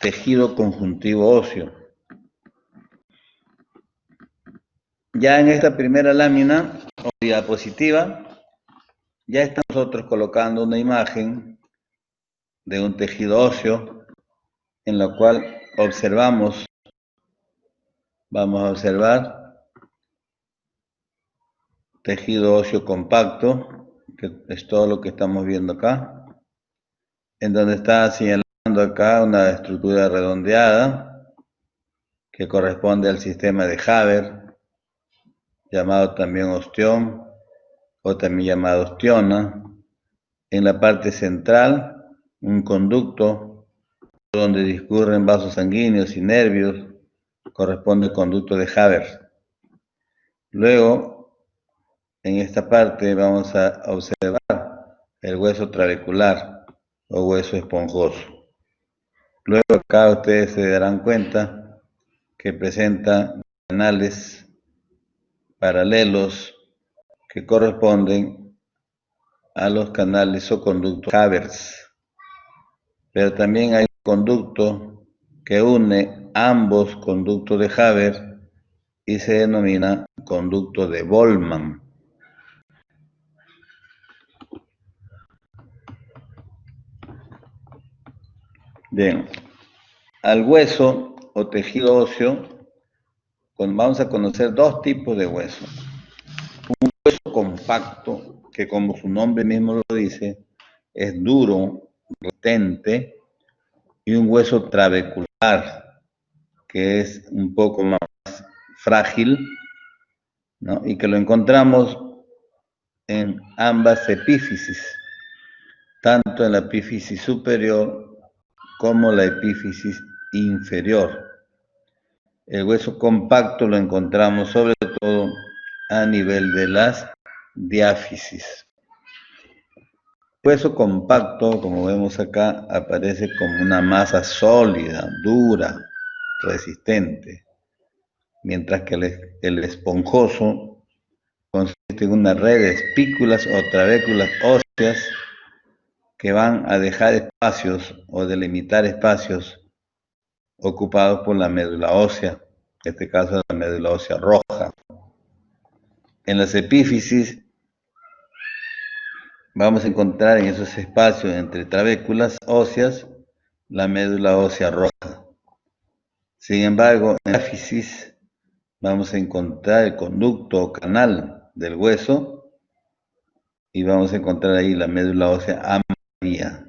tejido conjuntivo óseo. Ya en esta primera lámina o diapositiva, ya estamos nosotros colocando una imagen de un tejido óseo en la cual observamos, vamos a observar tejido óseo compacto, que es todo lo que estamos viendo acá, en donde está señalando acá una estructura redondeada que corresponde al sistema de Haber, llamado también ostión o también llamado ostiona. En la parte central, un conducto donde discurren vasos sanguíneos y nervios, corresponde al conducto de Haber. Luego, en esta parte vamos a observar el hueso trabecular o hueso esponjoso. Luego acá ustedes se darán cuenta que presenta canales paralelos que corresponden a los canales o conductos Havers. Pero también hay un conducto que une ambos conductos de Haber y se denomina conducto de Boltzmann. Bien, al hueso o tejido óseo vamos a conocer dos tipos de hueso. Un hueso compacto, que como su nombre mismo lo dice, es duro, resistente, y un hueso trabecular, que es un poco más frágil, ¿no? Y que lo encontramos en ambas epífisis, tanto en la epífisis superior como la epífisis inferior. El hueso compacto lo encontramos sobre todo a nivel de las diáfisis. El hueso compacto, como vemos acá, aparece como una masa sólida, dura, resistente, mientras que el esponjoso consiste en una red de espículas o trabéculas óseas que van a dejar espacios o delimitar espacios ocupados por la médula ósea, en este caso la médula ósea roja. En las epífisis vamos a encontrar en esos espacios entre trabéculas óseas la médula ósea roja. Sin embargo, en la diáfisis vamos a encontrar el conducto o canal del hueso y vamos a encontrar ahí la médula ósea amarilla.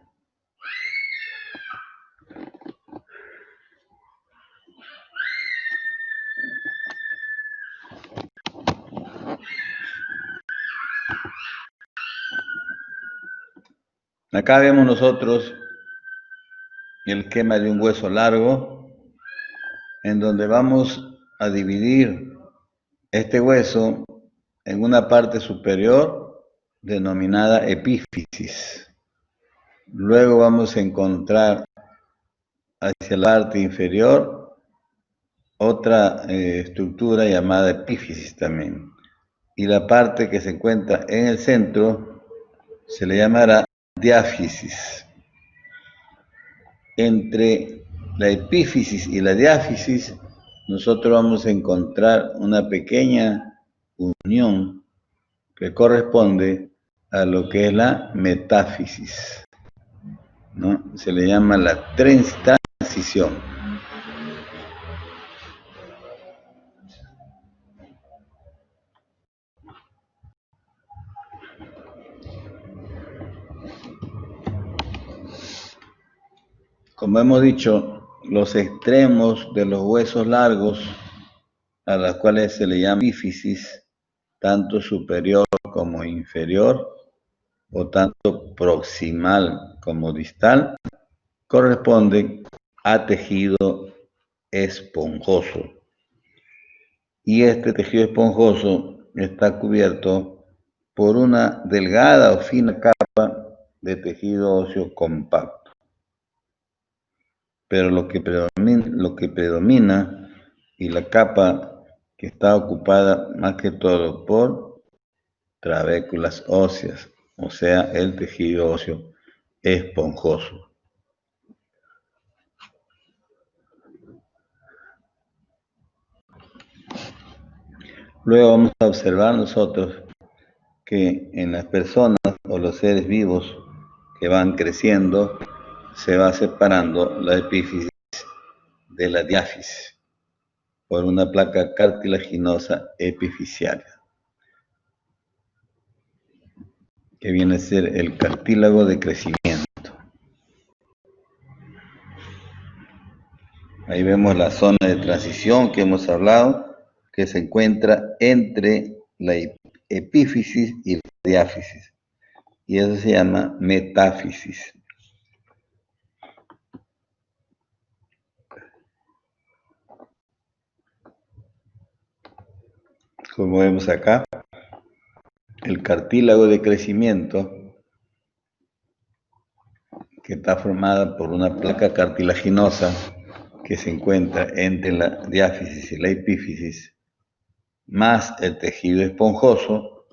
Acá vemos nosotros el esquema de un hueso largo, en donde vamos a dividir este hueso en una parte superior denominada epífisis. Luego vamos a encontrar hacia la parte inferior otra estructura llamada epífisis también. Y la parte que se encuentra en el centro se le llamará diáfisis. Entre la epífisis y la diáfisis nosotros vamos a encontrar una pequeña unión que corresponde a lo que es la metáfisis, ¿no? Se le llama la transición. Como hemos dicho, los extremos de los huesos largos, a los cuales se le llama epífisis, tanto superior como inferior, o tanto proximal como distal, corresponden a tejido esponjoso. Y este tejido esponjoso está cubierto por una delgada o fina capa de tejido óseo compacto. Pero lo que predomina y la capa que está ocupada más que todo por trabéculas óseas, o sea, el tejido óseo esponjoso. Luego vamos a observar nosotros que en las personas o los seres vivos que van creciendo se va separando la epífisis de la diáfisis por una placa cartilaginosa epifisiaria, que viene a ser el cartílago de crecimiento. Ahí vemos la zona de transición que hemos hablado, que se encuentra entre la epífisis y la diáfisis, y eso se llama metáfisis. Como vemos acá, el cartílago de crecimiento, que está formada por una placa cartilaginosa que se encuentra entre la diáfisis y la epífisis, más el tejido esponjoso,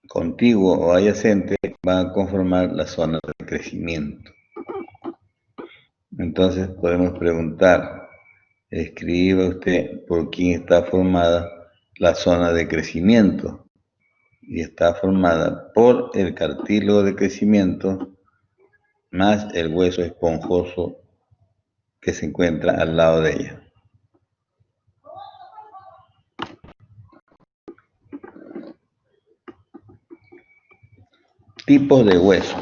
contiguo o adyacente, van a conformar la zona de crecimiento. Entonces podemos preguntar, escriba usted por quién está formada la zona de crecimiento, y está formada por el cartílago de crecimiento más el hueso esponjoso que se encuentra al lado de ella. Tipos de hueso.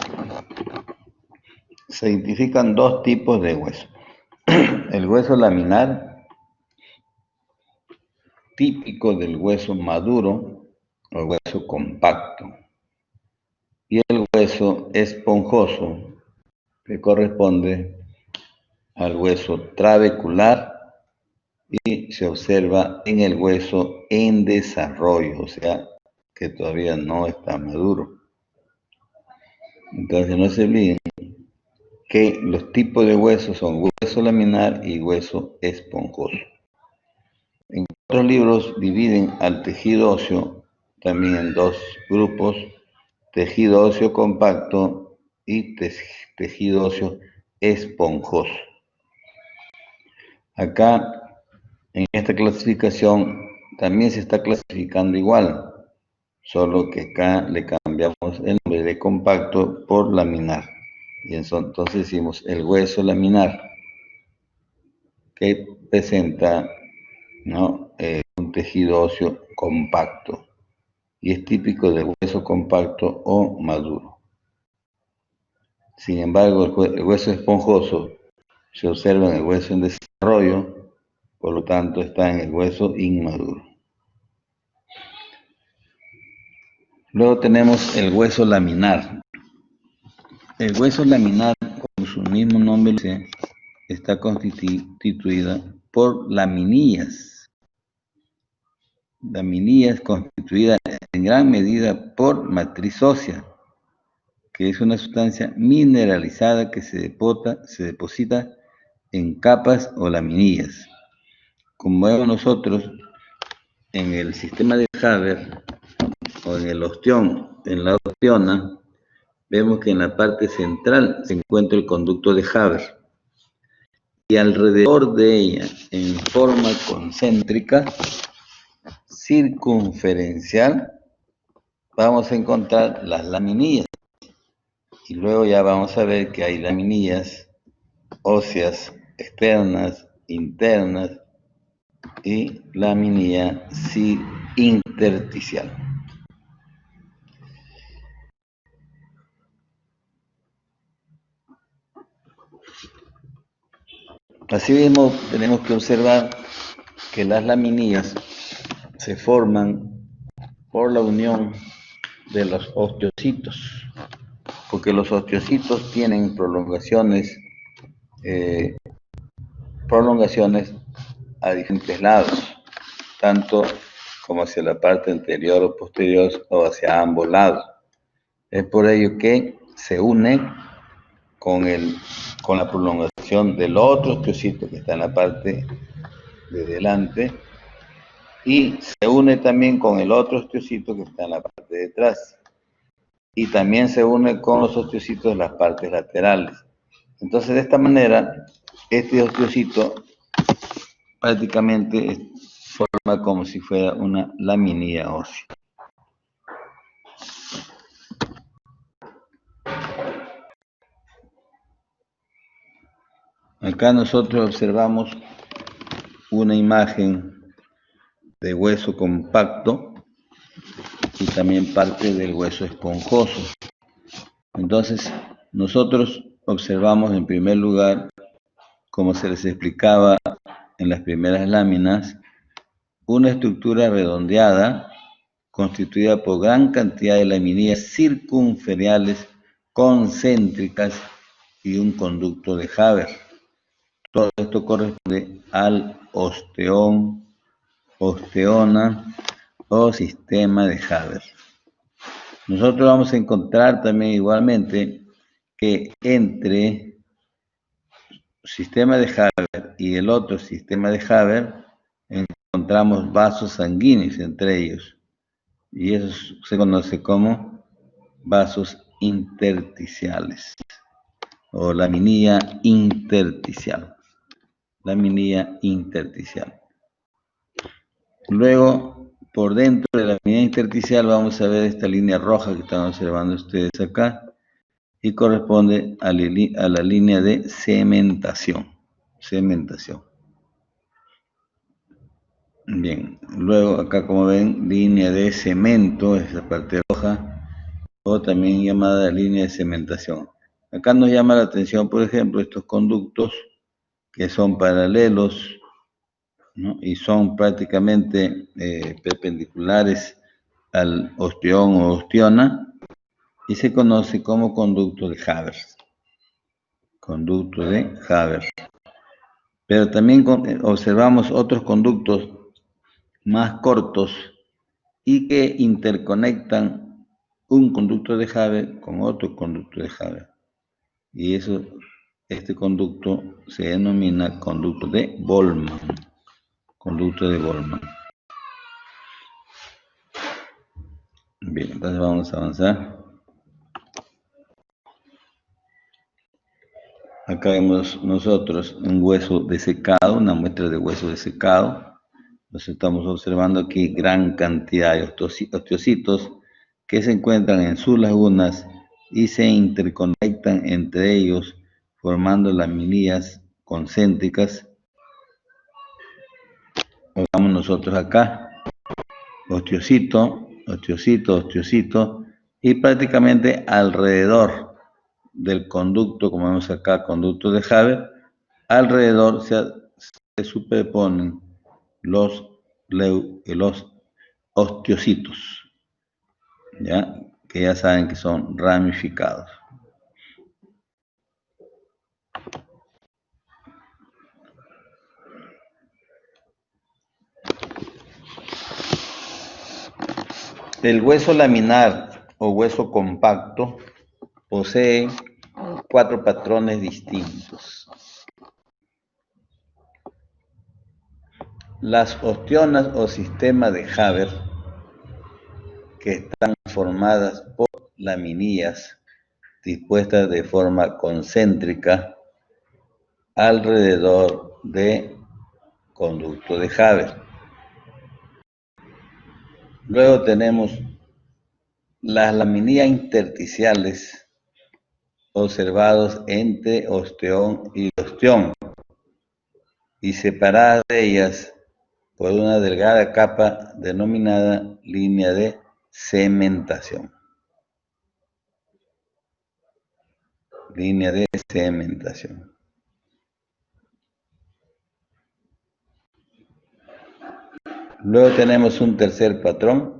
Se identifican dos tipos de hueso. El hueso laminar, típico del hueso maduro o hueso compacto, y el hueso esponjoso, que corresponde al hueso trabecular y se observa en el hueso en desarrollo, o sea, que todavía no está maduro. Entonces no se olviden que los tipos de huesos son hueso laminar y hueso esponjoso. En otros libros dividen al tejido óseo también en dos grupos: tejido óseo compacto y tejido óseo esponjoso. Acá, en esta clasificación, también se está clasificando igual, solo que acá le cambiamos el nombre de compacto por laminar. Y entonces decimos el hueso laminar, que presenta, ¿no?, un tejido óseo compacto, y es típico del hueso compacto o maduro. Sin embargo, el hueso esponjoso se observa en el hueso en desarrollo, por lo tanto está en el hueso inmaduro. Luego tenemos el hueso laminar. El hueso laminar, como su mismo nombre dice, está constituida por laminillas. Laminillas constituidas en gran medida por matriz ósea, que es una sustancia mineralizada que se deposita en capas o laminillas. Como vemos nosotros en el sistema de Haber o en el ostión, en la ostiona, vemos que en la parte central se encuentra el conducto de Haber, y alrededor de ella, en forma concéntrica, circunferencial, vamos a encontrar las laminillas. Y luego ya vamos a ver que hay laminillas óseas externas, internas y laminilla intersticial. Asimismo, tenemos que observar que las laminillas se forman por la unión de los osteocitos, porque los osteocitos tienen prolongaciones a diferentes lados, tanto como hacia la parte anterior o posterior o hacia ambos lados. Es por ello que se une con la prolongación del otro osteocito que está en la parte de delante, y se une también con el otro osteocito que está en la parte de atrás, y también se une con los osteocitos de las partes laterales. Entonces, de esta manera, este osteocito prácticamente forma como si fuera una laminilla ósea. Acá nosotros observamos una imagen de hueso compacto y también parte del hueso esponjoso. Entonces, nosotros observamos en primer lugar, como se les explicaba en las primeras láminas, una estructura redondeada constituida por gran cantidad de laminillas circunferenciales concéntricas y un conducto de Haber. Todo esto corresponde al osteón, osteona o sistema de Haber. Nosotros vamos a encontrar también igualmente que entre sistema de Haber y el otro sistema de Haber encontramos vasos sanguíneos entre ellos, y eso se conoce como vasos intersticiales o laminilla intersticial. Laminilla intersticial. Luego, por dentro de la laminilla intersticial vamos a ver esta línea roja que están observando ustedes acá, y corresponde a la línea de cementación. Bien, luego acá como ven, línea de cemento, es la parte roja, o también llamada línea de cementación. Acá nos llama la atención, por ejemplo, estos conductos que son paralelos, ¿no? Y son prácticamente perpendiculares al osteón o osteona, y se conoce como conducto de Haber. Conducto de Haber. Pero también observamos otros conductos más cortos y que interconectan un conducto de Haber con otro conducto de Haber. Y este conducto se denomina conducto de Boltzmann. Conducto de Boltzmann. Bien, entonces vamos a avanzar. Acá vemos nosotros un hueso desecado, una muestra de hueso desecado. Nos estamos observando aquí gran cantidad de osteocitos que se encuentran en sus lagunas y se interconectan entre ellos formando laminillas concéntricas. Vamos nosotros acá, osteocito, y prácticamente alrededor del conducto, como vemos acá, conducto de Haber, alrededor se superponen los osteocitos, ¿ya? Que ya saben que son ramificados. El hueso laminar o hueso compacto posee 4 patrones distintos. Las osteonas o sistema de Haber, que están formadas por laminillas dispuestas de forma concéntrica alrededor de conducto de Haber. Luego tenemos las laminillas intersticiales observados entre osteón y osteón, y separadas de ellas por una delgada capa denominada línea de cementación. Línea de cementación. Luego tenemos un tercer patrón.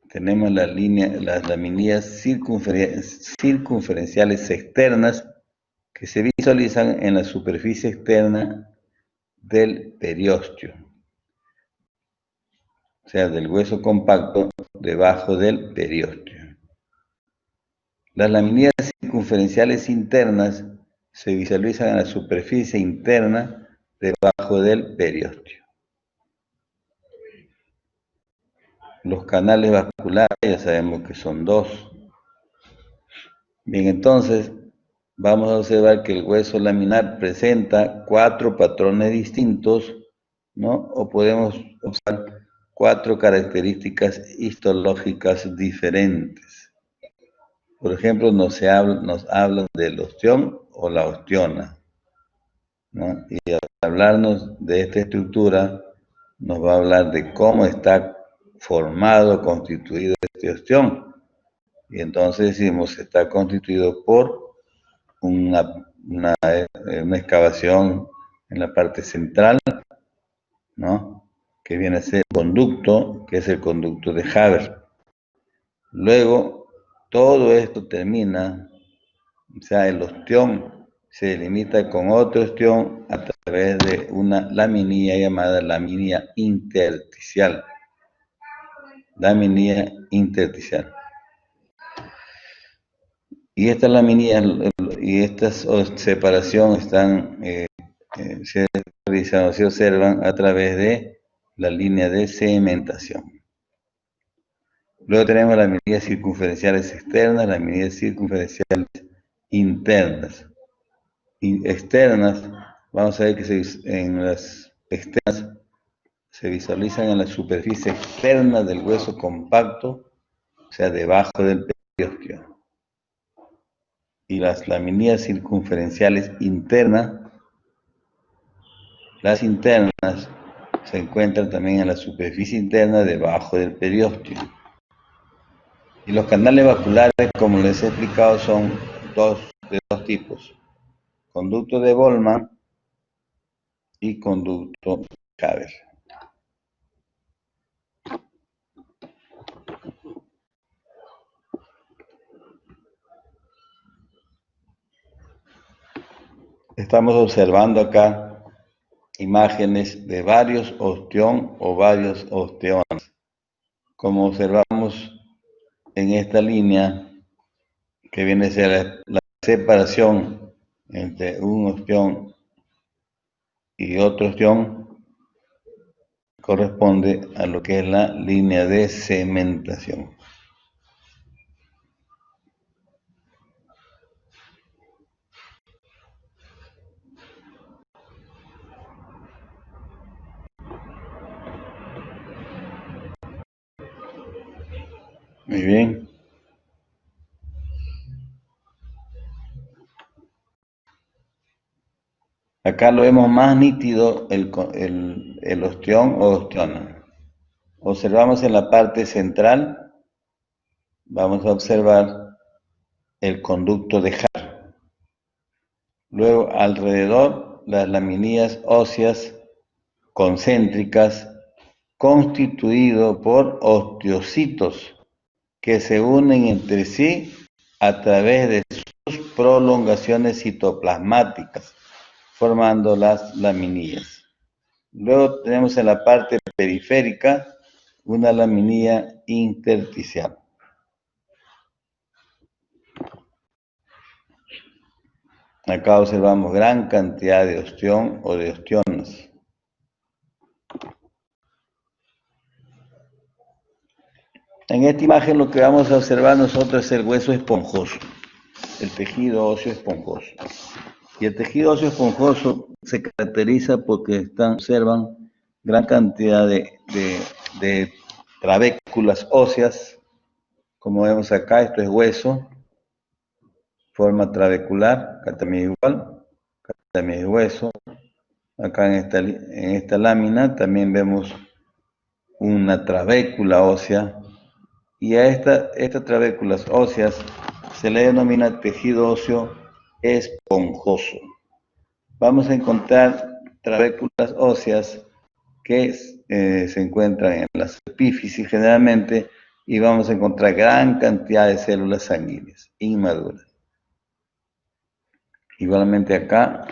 Tenemos las laminillas circunferenciales externas que se visualizan en la superficie externa del periósteo, o sea, del hueso compacto debajo del periósteo. Las laminillas circunferenciales internas se visualizan en la superficie interna debajo del periósteo. Los canales vasculares ya sabemos que son 2. Bien, entonces vamos a observar que el hueso laminar presenta 4 patrones distintos ¿no? O podemos observar 4 características histológicas diferentes. Por ejemplo, nos hablan del ostión o la ostiona, ¿no? Y al hablarnos de esta estructura, nos va a hablar de cómo está formado, constituido este ostión. Y entonces decimos, está constituido por una excavación en la parte central, ¿no? Que viene a ser conducto, que es el conducto de Haber. Luego, todo esto termina, o sea, el ostión se delimita con otro ostión a través de una laminilla llamada laminilla intersticial. Laminilla intersticial. Y esta laminilla y esta separación se realizan, se observan a través de la línea de cementación. Luego tenemos las medidas circunferenciales externas, las medidas circunferenciales internas. Y externas, vamos a ver que en las externas se visualizan en la superficie externa del hueso compacto, o sea, debajo del periósteo. Y las laminillas circunferenciales internas, las internas se encuentran también en la superficie interna debajo del periósteo. Y los canales vasculares, como les he explicado, son de dos tipos: conducto de Bolman y conducto de Haber. Estamos observando acá imágenes de varios ostión o varios osteones. Como observamos en esta línea, que viene a ser la separación entre un ostión y otro ostión, corresponde a lo que es la línea de cementación. Muy bien. Acá lo vemos más nítido el ostión o ostiona. Observamos en la parte central, vamos a observar el conducto de Haber. Luego alrededor las laminillas óseas concéntricas constituido por osteocitos que se unen entre sí a través de sus prolongaciones citoplasmáticas, formando las laminillas. Luego tenemos en la parte periférica una laminilla intersticial. Acá observamos gran cantidad de ostión o de ostiones. En esta imagen lo que vamos a observar nosotros es el hueso esponjoso, el tejido óseo esponjoso. Y el tejido óseo esponjoso se caracteriza porque observan gran cantidad de trabéculas óseas. Como vemos acá, esto es hueso, forma trabecular, acá también igual, acá también es hueso. Acá en esta lámina también vemos una trabécula ósea. Y a estas trabéculas óseas se le denomina tejido óseo esponjoso. Vamos a encontrar trabéculas óseas que se encuentran en las epífisis generalmente, y vamos a encontrar gran cantidad de células sanguíneas inmaduras. Igualmente acá,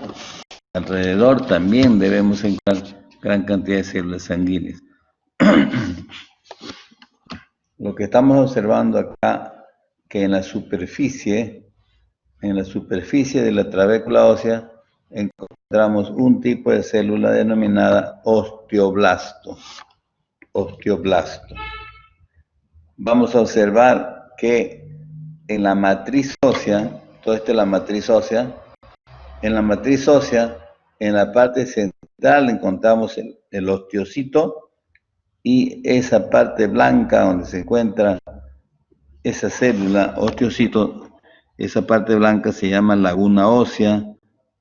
alrededor también debemos encontrar gran cantidad de células sanguíneas. Lo que estamos observando acá, que en la superficie de la trabécula ósea, encontramos un tipo de célula denominada osteoblasto. Osteoblasto. Vamos a observar que en la matriz ósea, todo esto es la matriz ósea, en la matriz ósea, en la parte central encontramos el osteocito, y esa parte blanca donde se encuentra esa célula, osteocito, esa parte blanca se llama laguna ósea,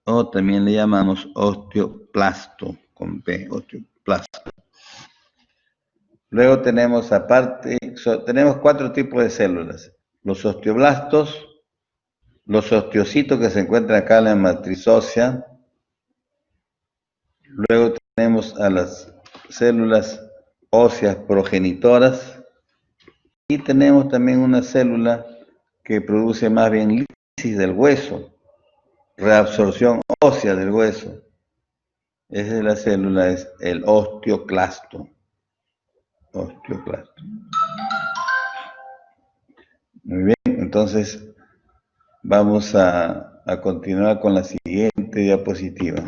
o también le llamamos osteoplasto, con P, osteoplasto. Luego tenemos aparte, tenemos 4 tipos de células: los osteoblastos, los osteocitos que se encuentran acá en la matriz ósea. Luego tenemos a las células óseas progenitoras, y tenemos también una célula que produce más bien lisis del hueso, reabsorción ósea del hueso. Esa es la célula, es el osteoclasto. Osteoclasto. Muy bien, entonces vamos a continuar con la siguiente diapositiva.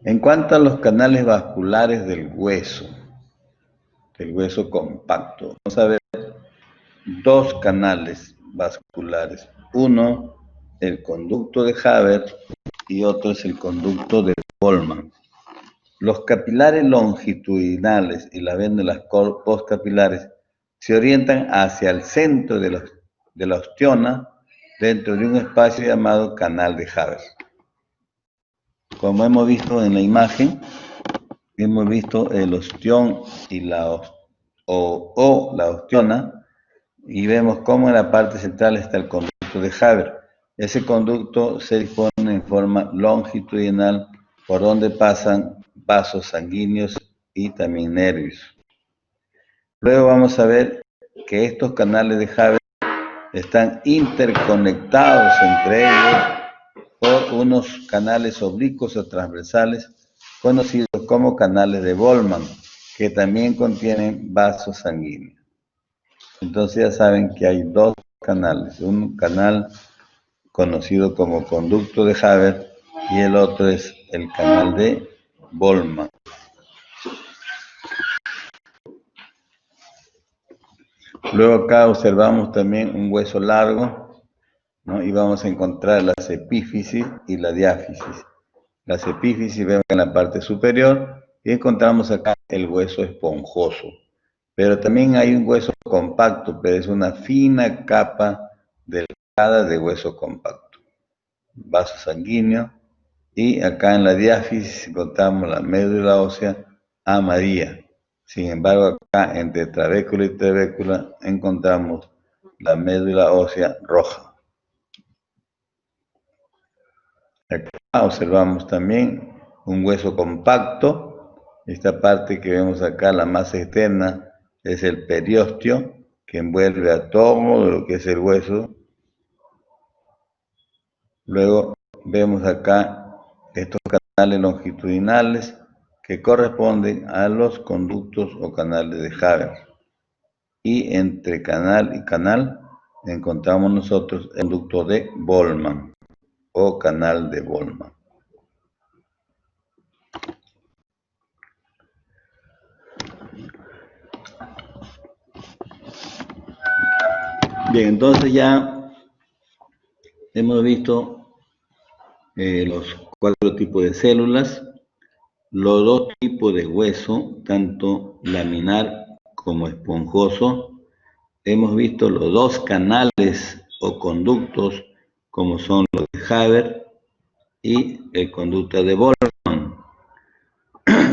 En cuanto a los canales vasculares del hueso compacto, vamos a ver 2 canales vasculares. Uno, el conducto de Haber, y otro es el conducto de Bolman. Los capilares longitudinales y las vénulas postcapilares se orientan hacia el centro de la ostiona dentro de un espacio llamado canal de Haber. Como hemos visto en la imagen, hemos visto el ostión y la ostiona, y vemos cómo en la parte central está el conducto de Haber. Ese conducto se dispone en forma longitudinal por donde pasan vasos sanguíneos y también nervios. Luego vamos a ver que estos canales de Haber están interconectados entre ellos por unos canales oblicuos o transversales conocidos como canales de Bolman, que también contienen vasos sanguíneos. Entonces ya saben que hay 2 canales, un canal conocido como conducto de Haber y el otro es el canal de Bolman. Luego acá observamos también un hueso largo, ¿no? Y vamos a encontrar las epífisis y la diáfisis. Las epífisis vemos en la parte superior y encontramos acá el hueso esponjoso. Pero también hay un hueso compacto, pero es una fina capa delgada de hueso compacto. Vaso sanguíneo, y acá en la diáfisis encontramos la médula ósea amarilla. Sin embargo, acá entre trabécula y trabécula encontramos la médula ósea roja. Acá observamos también un hueso compacto. Esta parte que vemos acá, la masa externa, es el periósteo, que envuelve a todo lo que es el hueso. Luego vemos acá estos canales longitudinales que corresponden a los conductos o canales de Haber. Y entre canal y canal encontramos nosotros el conducto de Bolman o canal de Bolman. Bien, entonces ya hemos visto los 4 tipos de células, los 2 tipos de hueso, tanto laminar como esponjoso. Hemos visto los 2 canales o conductos, como son los de Haber y el conducto de Bolman.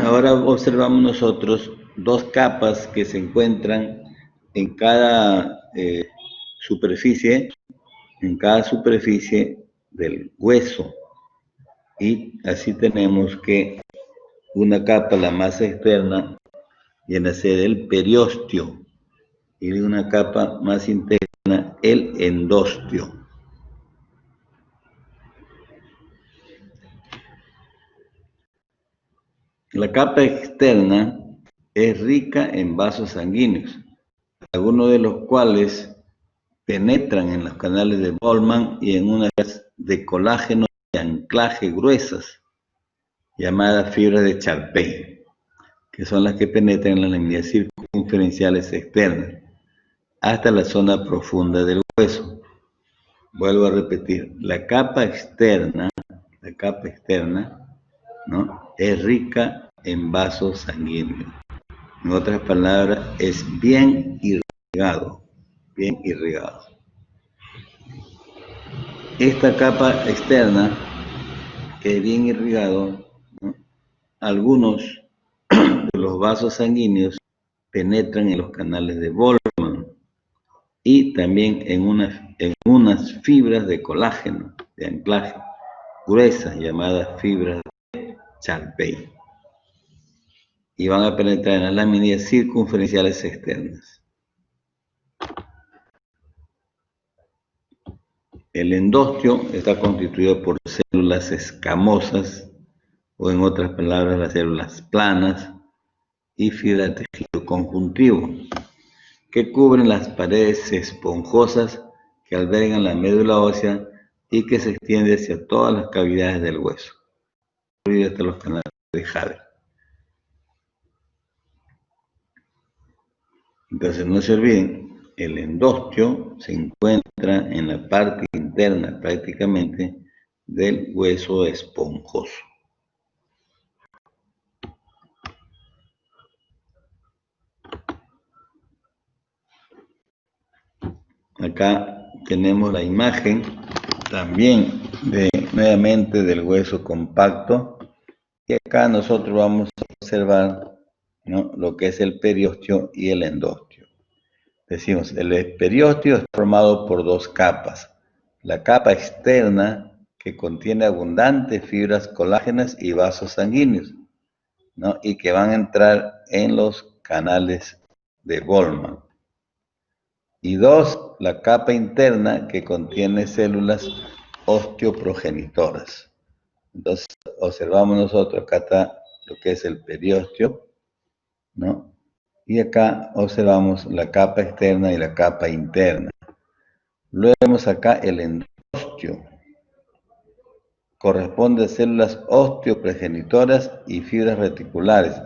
Ahora observamos nosotros 2 capas que se encuentran en cada superficie del hueso. Y así tenemos que una capa, la masa externa, viene a ser el periósteo, y una capa más interna, el endostio. La capa externa es rica en vasos sanguíneos, algunos de los cuales penetran en los canales de Bolman y en unas de colágeno de anclaje gruesas, llamadas fibras de Charpey, que son las que penetran en las líneas circunferenciales externas hasta la zona profunda del hueso. Vuelvo a repetir, la capa externa la capa externa, ¿no?, es rica en vasos sanguíneos. En otras palabras, es bien irrigado, bien irrigado. Esta capa externa, que es bien irrigado, ¿no?, algunos de los vasos sanguíneos penetran en los canales de Volkmann y también en unas fibras de colágeno de anclaje gruesas llamadas fibras de Charpey, y van a penetrar en las láminas circunferenciales externas. El endostio está constituido por células escamosas, o en otras palabras, las células planas, y fibras de tejido conjuntivo, que cubren las paredes esponjosas que albergan la médula ósea y que se extiende hacia todas las cavidades del hueso, incluidos hasta los canales de Haber. Entonces, no se olviden, el endostio se encuentra en la parte interna prácticamente del hueso esponjoso. Acá tenemos la imagen también nuevamente del hueso compacto, y acá nosotros vamos a observar, ¿no?, lo que es el periostio y el endostio. Decimos, el periostio es formado por dos capas: la capa externa, que contiene abundantes fibras colágenas y vasos sanguíneos, ¿no?, y que van a entrar en los canales de Volkmann. Y dos, la capa interna, que contiene células osteoprogenitoras. Entonces, observamos nosotros, acá está lo que es el periostio, ¿no?, y acá observamos la capa externa y la capa interna. Luego vemos acá el endostio. Corresponde a células osteoprogenitoras y fibras reticulares.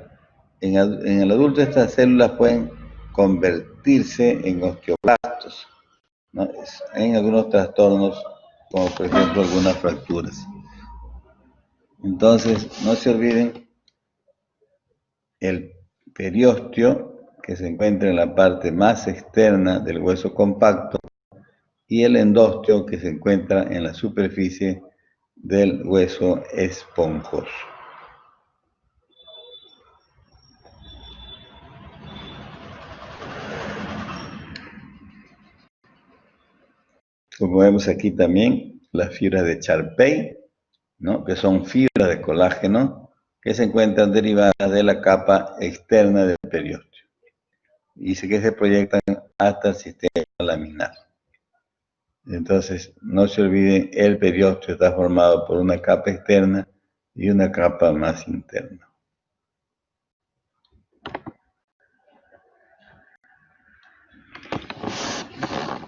En el adulto estas células pueden convertirse en osteoblastos, ¿no?, en algunos trastornos, como por ejemplo algunas fracturas. Entonces, no se olviden el periostio, que se encuentra en la parte más externa del hueso compacto, y el endostio, que se encuentra en la superficie del hueso esponjoso. Como vemos aquí también, las fibras de Charpey, ¿no?, que son fibras de colágeno que se encuentran derivadas de la capa externa del periostio y que se proyectan hasta el sistema laminar. Entonces, no se olviden, el periostio está formado por una capa externa y una capa más interna.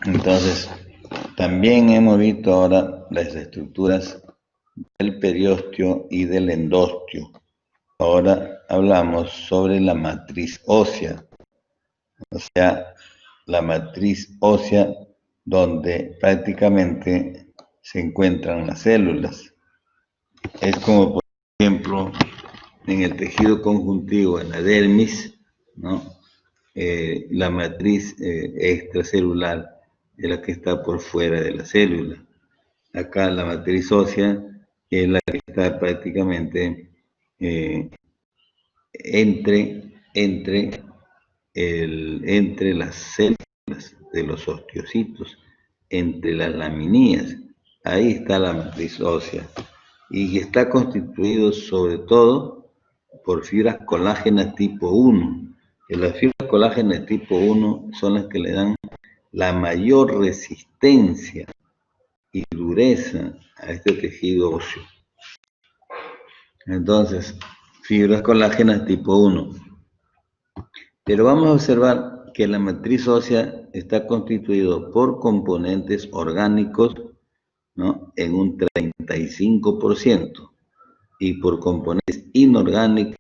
Entonces, también hemos visto ahora las estructuras del periostio y del endostio. Ahora hablamos sobre la matriz ósea, o sea, la matriz ósea donde prácticamente se encuentran las células. Es como, por ejemplo, en el tejido conjuntivo, en la dermis, ¿no?, la matriz extracelular es la que está por fuera de la célula. Acá la matriz ósea es la que está prácticamente entre las células de los osteocitos, entre las laminías. Ahí está la matriz ósea, y está constituido sobre todo por fibras colágenas tipo 1, que las fibras colágenas tipo 1 son las que le dan la mayor resistencia y dureza a este tejido óseo. Entonces, fibras colágenas tipo 1. Pero vamos a observar que la matriz ósea está constituida por componentes orgánicos, ¿no?, en un 35%, y por componentes inorgánicos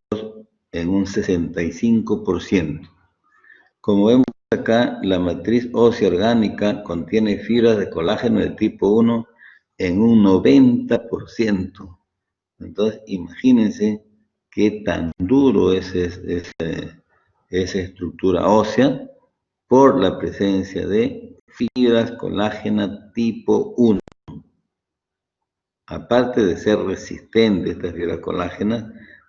en un 65%. Como vemos acá, la matriz ósea orgánica contiene fibras de colágeno de tipo 1 en un 90%, Entonces, imagínense qué tan duro es esa estructura ósea por la presencia de fibras colágena tipo 1. Aparte de ser resistente estas fibras colágenas,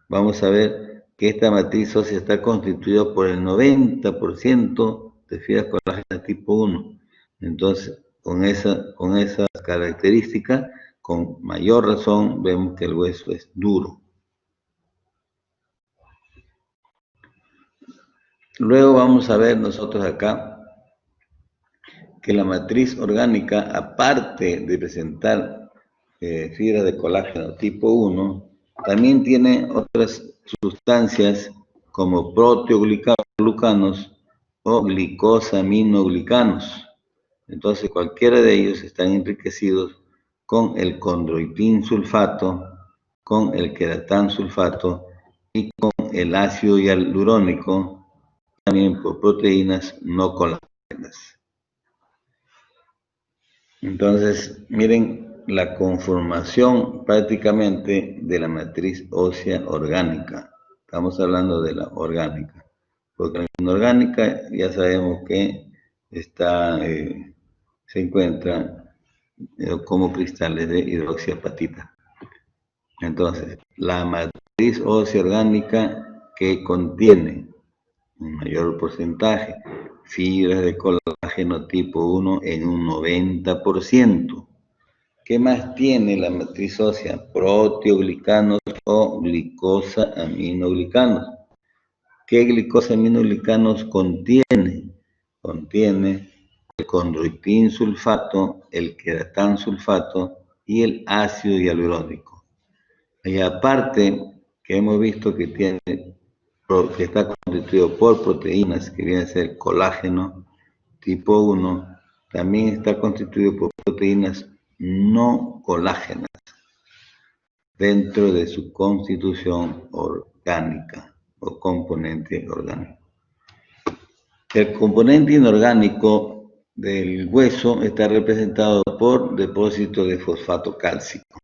vamos a ver que esta matriz ósea está constituida por el 90% de fibras colágenas tipo 1. Entonces, con esa característica, con mayor razón vemos que el hueso es duro. Luego vamos a ver nosotros acá que la matriz orgánica, aparte de presentar fibras de colágeno tipo 1, también tiene otras sustancias como proteoglucanos o glicosaminoglicanos. Entonces, cualquiera de ellos están enriquecidos con el condroitin sulfato, con el queratán sulfato y con el ácido hialurónico, también por proteínas no colágenas. Entonces, miren la conformación prácticamente de la matriz ósea orgánica. Estamos hablando de la orgánica. Porque la inorgánica ya sabemos que se encuentra como cristales de hidroxiapatita. Entonces, la matriz ósea orgánica que contiene un mayor porcentaje fibras de colágeno tipo 1 en un 90%. ¿Qué más tiene la matriz ósea? Proteoglicanos o glicosaminoglicanos. ¿Qué glicosaminoglicanos contiene? Contiene el condroitin sulfato, el queratán sulfato y el ácido hialurónico. Y aparte que hemos visto que está constituido por proteínas que vienen a ser colágeno tipo 1, también está constituido por proteínas no colágenas dentro de su constitución orgánica o componente orgánico. El componente inorgánico del hueso está representado por depósitos de fosfato cálcico,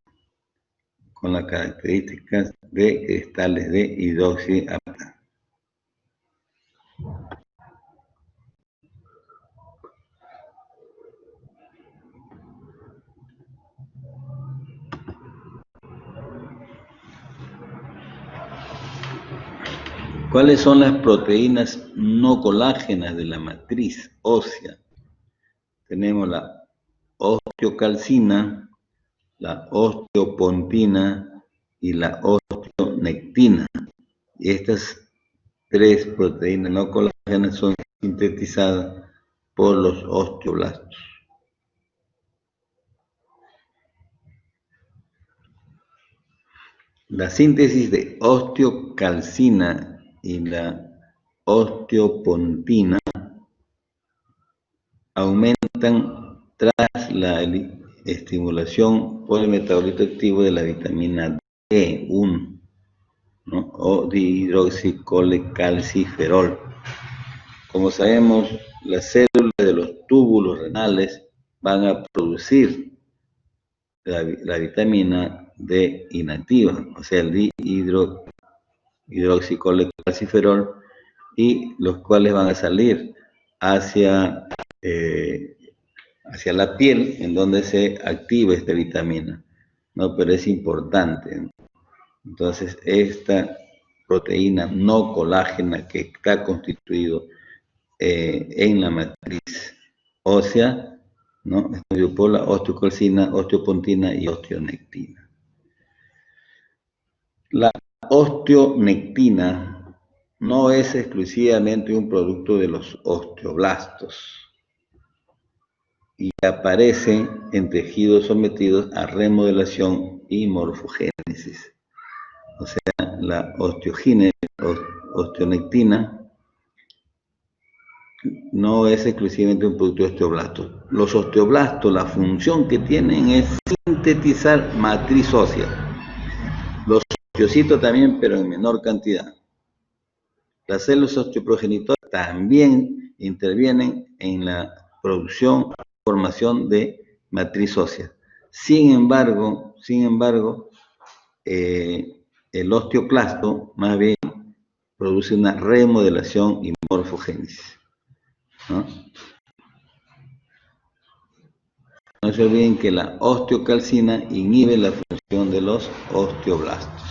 con las características de cristales de hidroxiapatita. ¿Cuáles son las proteínas no colágenas de la matriz ósea? Tenemos la osteocalcina, la osteopontina y la osteonectina. Y estas tres proteínas no colágenas son sintetizadas por los osteoblastos. La síntesis de osteocalcina y la osteopontina aumentan tras la estimulación por el metabolito activo de la vitamina D1, ¿no? O dihidroxicolecalciferol. Como sabemos, las células de los túbulos renales van a producir la vitamina D inactiva, o sea, el dihidroxicolecalciferol, y los cuales van a salir hacia la piel, en donde se activa esta vitamina, ¿no? Pero es importante, ¿no? Entonces, esta proteína no colágena que está constituido en la matriz ósea, ¿no? Estudio por la osteocalcina, osteopontina y osteonectina. La osteonectina no es exclusivamente un producto de los osteoblastos y aparece en tejidos sometidos a remodelación y morfogénesis. O sea, la osteonectina no es exclusivamente un producto de osteoblastos. Los osteoblastos, la función que tienen es sintetizar matriz ósea. Los osteocitos también, pero en menor cantidad. Las células osteoprogenitoras también intervienen en la producción, formación de matriz ósea. Sin embargo, el osteoclasto más bien produce una remodelación y morfogénesis, ¿no? No se olviden que la osteocalcina inhibe la función de los osteoblastos.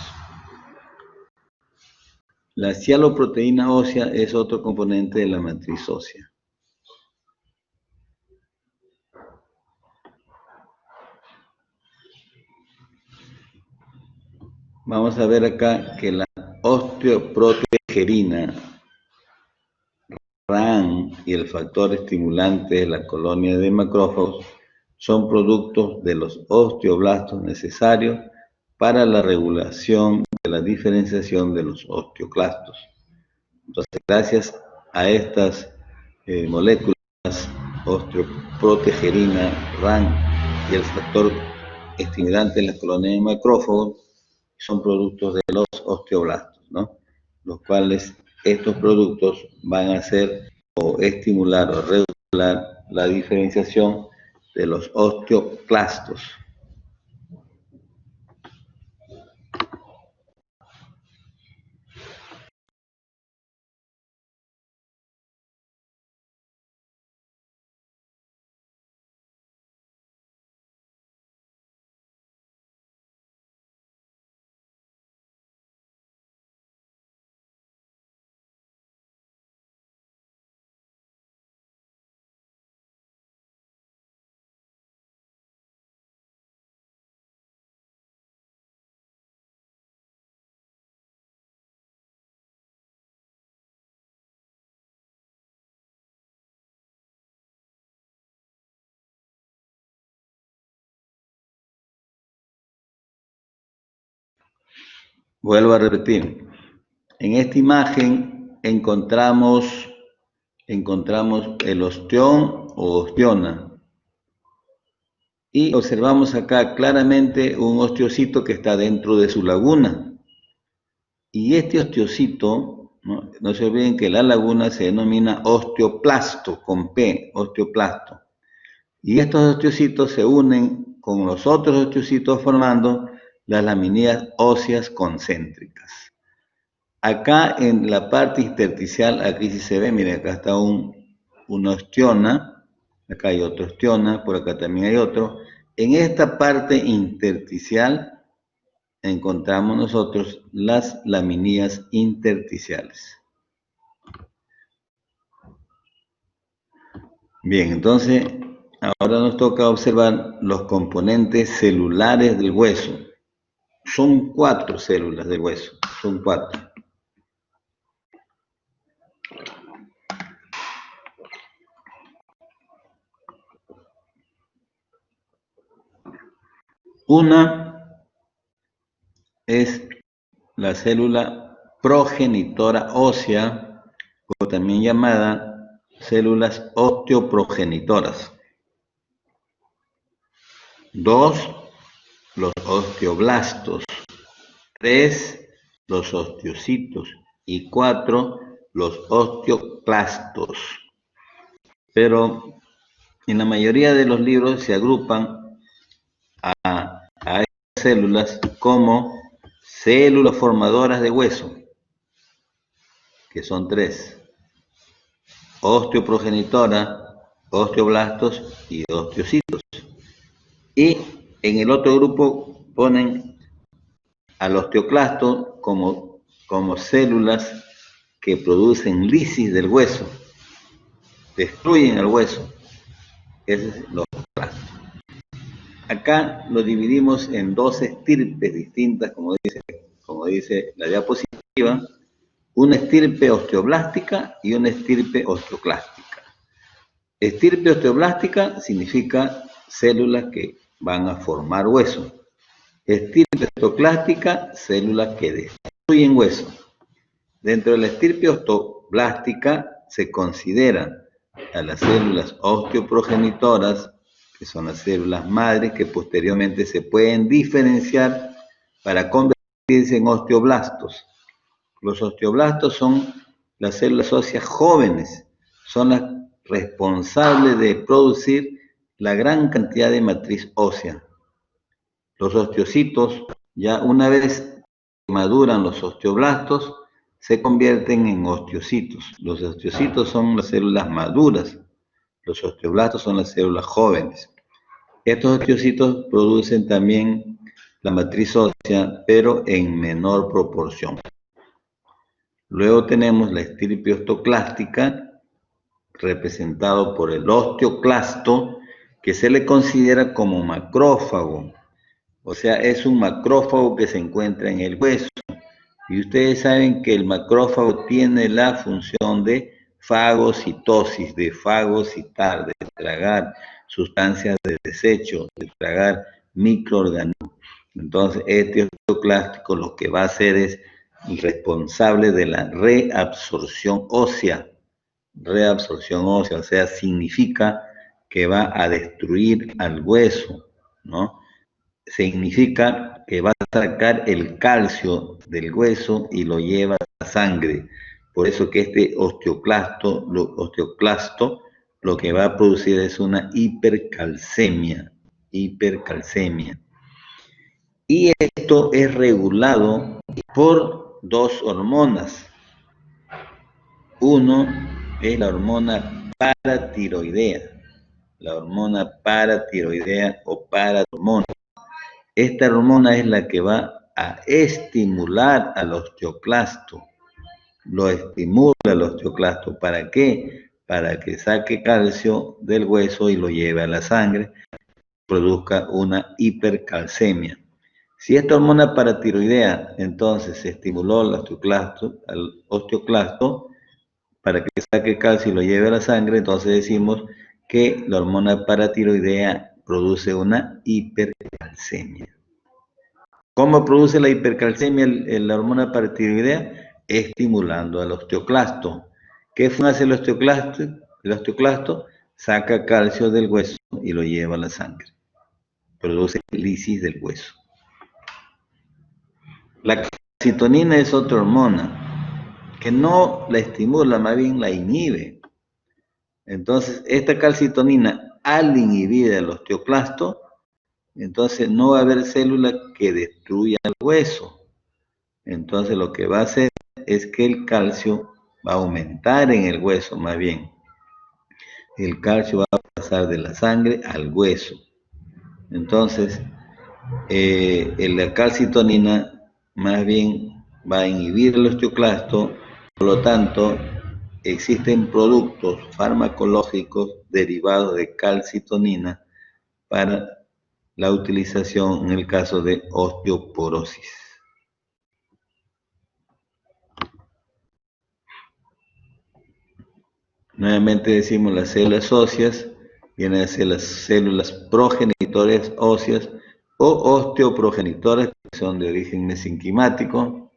La cialoproteína ósea es otro componente de la matriz ósea. Vamos a ver acá que la osteoprotegerina, RAN y el factor estimulante de la colonia de macrófagos son productos de los osteoblastos necesarios para la regulación de la diferenciación de los osteoclastos. Entonces, gracias a estas moléculas, osteoprotegerina, RAN y el factor estimulante de la colonia de macrófagos, son productos de los osteoblastos, ¿no? Los cuales estos productos van a hacer o estimular o regular la diferenciación de los osteoclastos. Vuelvo a repetir, en esta imagen encontramos el osteón o osteona y observamos acá claramente un osteocito que está dentro de su laguna. Y este osteocito, no se olviden que la laguna se denomina osteoplasto, con P, osteoplasto. Y estos osteocitos se unen con los otros osteocitos formando las laminías óseas concéntricas. Acá en la parte intersticial, aquí sí se ve, miren, acá está una osteona, acá hay otro osteona, por acá también hay otro. En esta parte intersticial encontramos nosotros las laminías intersticiales. Bien, entonces ahora nos toca observar los componentes celulares del hueso. Son 4 células del hueso, son 4. Una es la célula progenitora ósea, o también llamada células osteoprogenitoras. 2, los osteoblastos. 3, los osteocitos. Y 4, los osteoclastos. Pero en la mayoría de los libros se agrupan a estas células como células formadoras de hueso, que son 3. Osteoprogenitora, osteoblastos y osteocitos. Y en el otro grupo ponen al osteoclasto como células que producen lisis del hueso, destruyen el hueso. Ese es los osteoclastos. Acá lo dividimos en 2 estirpes distintas, como dice la diapositiva, una estirpe osteoblástica y una estirpe osteoclástica. Estirpe osteoblástica significa células que van a formar hueso. Estirpe osteoclástica, células que destruyen hueso. Dentro de la estirpe osteoblástica se consideran a las células osteoprogenitoras, que son las células madres que posteriormente se pueden diferenciar para convertirse en osteoblastos. Los osteoblastos son las células óseas jóvenes, son las responsables de producir la gran cantidad de matriz ósea. Los osteocitos Ya una vez que maduran los osteoblastos, se convierten en osteocitos. Los osteocitos son las células maduras, los osteoblastos son las células jóvenes. Estos osteocitos producen también la matriz ósea, pero en menor proporción. Luego tenemos la estirpe osteoclástica, representado por el osteoclasto, que se le considera como macrófago. O sea, es un macrófago que se encuentra en el hueso. Y ustedes saben que el macrófago tiene la función de fagocitosis, de fagocitar, de tragar sustancias de desecho, de tragar microorganismos. Entonces, este osteoclástico lo que va a hacer es responsable de la reabsorción ósea. Reabsorción ósea, o sea, significa que va a destruir al hueso, ¿no? Significa que va a sacar el calcio del hueso y lo lleva a la sangre. Por eso que este osteoclasto lo que va a producir es una hipercalcemia. Y esto es regulado por dos hormonas. Uno es la hormona paratiroidea, o parahormona. Esta hormona es la que va a estimular al osteoclasto. Lo estimula al osteoclasto. ¿Para qué? Para que saque calcio del hueso y lo lleve a la sangre, produzca una hipercalcemia. Si esta hormona paratiroidea entonces estimuló al osteoclasto para que saque calcio y lo lleve a la sangre, entonces decimos que la hormona paratiroidea produce una hipercalcemia. ¿Cómo produce la hipercalcemia la hormona paratiroidea? Estimulando al osteoclasto. ¿Qué hace el osteoclasto? El osteoclasto saca calcio del hueso y lo lleva a la sangre. Produce lisis del hueso. La calcitonina es otra hormona que no la estimula, más bien la inhibe. Entonces, esta calcitonina, al inhibir el osteoclasto, entonces no va a haber célula que destruya el hueso. Entonces, lo que va a hacer es que el calcio va a aumentar en el hueso, más bien. El calcio va a pasar de la sangre al hueso. Entonces, la calcitonina más bien va a inhibir el osteoclasto, por lo tanto, existen productos farmacológicos derivados de calcitonina para la utilización en el caso de osteoporosis. Nuevamente decimos las células óseas vienen a ser las células progenitoras óseas o osteoprogenitoras, que son de origen mesenquimático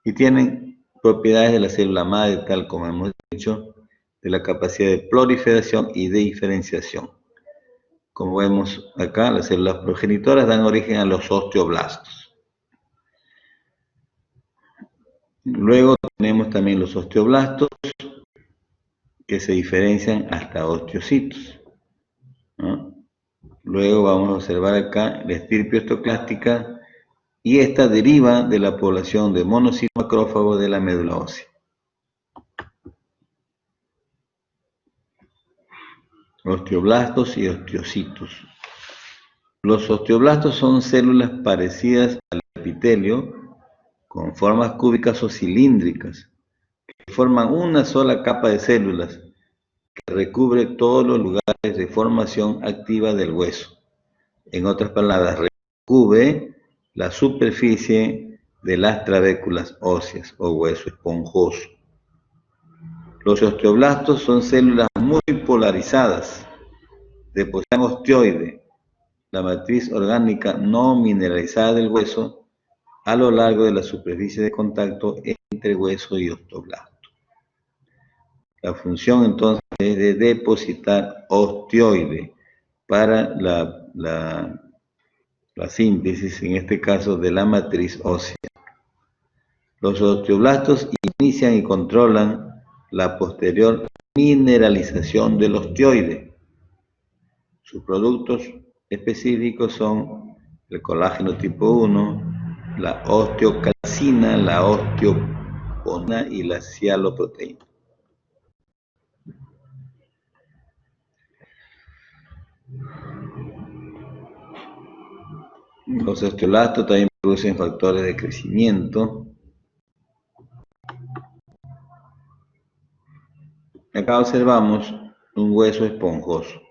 y tienen propiedades de la célula madre, tal como hemos dicho, de la capacidad de proliferación y de diferenciación. Como vemos acá, las células progenitoras dan origen a los osteoblastos. Luego tenemos también los osteoblastos, que se diferencian hasta osteocitos, ¿no? Luego vamos a observar acá la estirpe osteoclástica, y esta deriva de la población de monocitos macrófagos de la médula ósea. Osteoblastos y osteocitos. Los osteoblastos son células parecidas al epitelio, con formas cúbicas o cilíndricas, que forman una sola capa de células que recubre todos los lugares de formación activa del hueso. En otras palabras, recubre la superficie de las trabéculas óseas o hueso esponjoso. Los osteoblastos son células muy polarizadas, de posición osteoide, la matriz orgánica no mineralizada del hueso, a lo largo de la superficie de contacto entre hueso y osteoblasto. La función entonces es de depositar osteoide para la síntesis, en este caso, de la matriz ósea. Los osteoblastos inician y controlan la posterior mineralización del osteoide. Sus productos específicos son el colágeno tipo 1, la osteocalcina, la osteopona y la cialoproteína. Los osteoblastos también producen factores de crecimiento. Acá observamos un hueso esponjoso.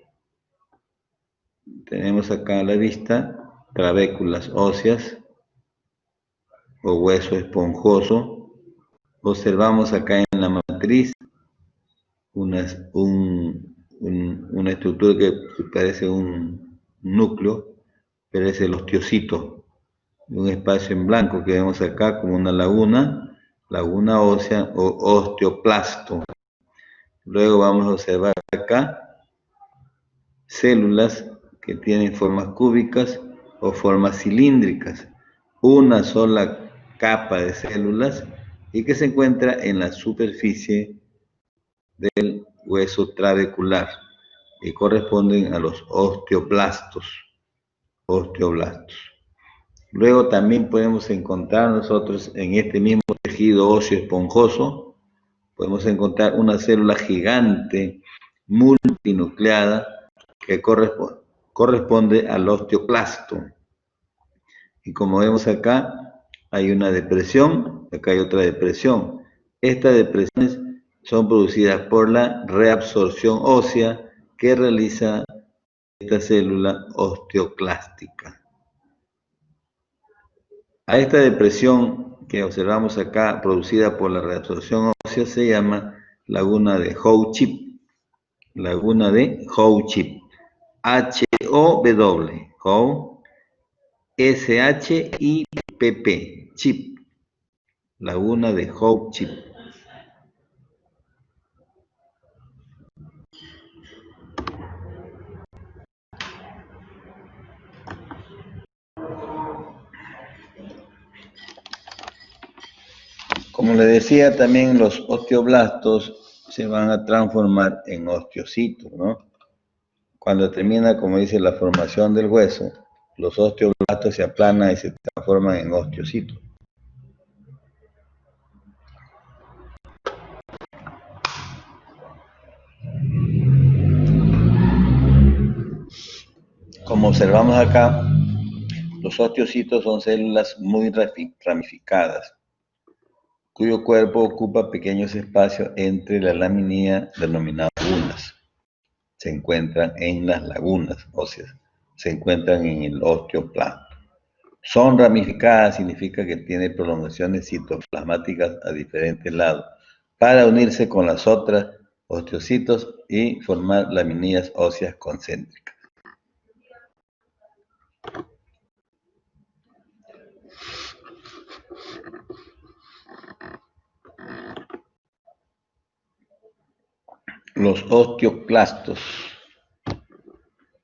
Tenemos acá a la vista trabéculas óseas o hueso esponjoso. Observamos acá en la matriz una estructura que parece un núcleo, pero es el osteocito, un espacio en blanco que vemos acá como una laguna ósea o osteoplasto. Luego vamos a observar acá células que tienen formas cúbicas o formas cilíndricas, una sola capa de células y que se encuentra en la superficie del hueso trabecular y corresponden a los osteoblastos. Luego también podemos encontrar nosotros en este mismo tejido óseo esponjoso, podemos encontrar una célula gigante multinucleada que corresponde al osteoclasto. Y como vemos acá, hay una depresión, acá hay otra depresión. Estas depresiones son producidas por la reabsorción ósea que realiza esta célula osteoclástica. A esta depresión que observamos acá, producida por la reabsorción ósea, se llama laguna de Howe-Chip. Laguna de Howe-Chip. H-O-W. Howe. S-H-I-P-P. Chip. Laguna de Howe-Chip. Como le decía, también los osteoblastos se van a transformar en osteocitos, ¿no? Cuando termina, como dice, la formación del hueso, los osteoblastos se aplanan y se transforman en osteocitos. Como observamos acá, los osteocitos son células muy ramificadas, cuyo cuerpo ocupa pequeños espacios entre la laminilla denominadas lagunas. Se encuentran en las lagunas óseas, se encuentran en el osteoplasto. Son ramificadas, significa que tienen prolongaciones citoplasmáticas a diferentes lados, para unirse con las otras osteocitos y formar laminillas óseas concéntricas. Los osteoclastos.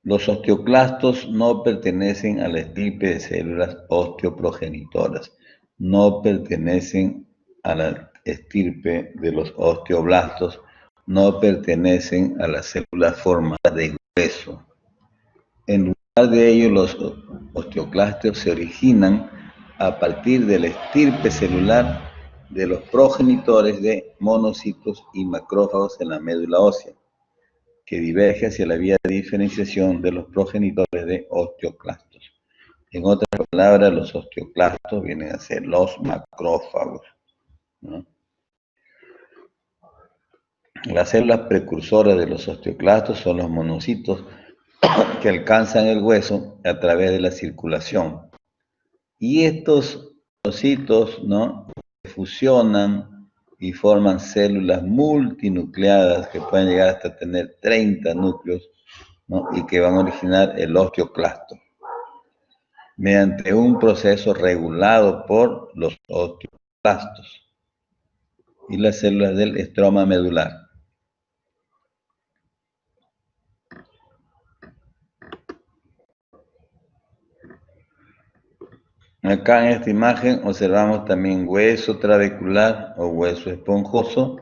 Los osteoclastos no pertenecen a la estirpe de células osteoprogenitoras, no pertenecen a la estirpe de los osteoblastos, no pertenecen a las células formadas de hueso. En lugar de ello, los osteoclastos se originan a partir de la estirpe celular de los progenitores de monocitos y macrófagos en la médula ósea, que diverge hacia la vía de diferenciación de los progenitores de osteoclastos. En otras palabras, los osteoclastos vienen a ser los macrófagos, ¿no? Las células precursoras de los osteoclastos son los monocitos que alcanzan el hueso a través de la circulación. Y estos monocitos, ¿no?, fusionan y forman células multinucleadas que pueden llegar hasta tener 30 núcleos, ¿no?, y que van a originar el osteoclasto mediante un proceso regulado por los osteoclastos y las células del estroma medular. Acá en esta imagen observamos también hueso trabecular o hueso esponjoso.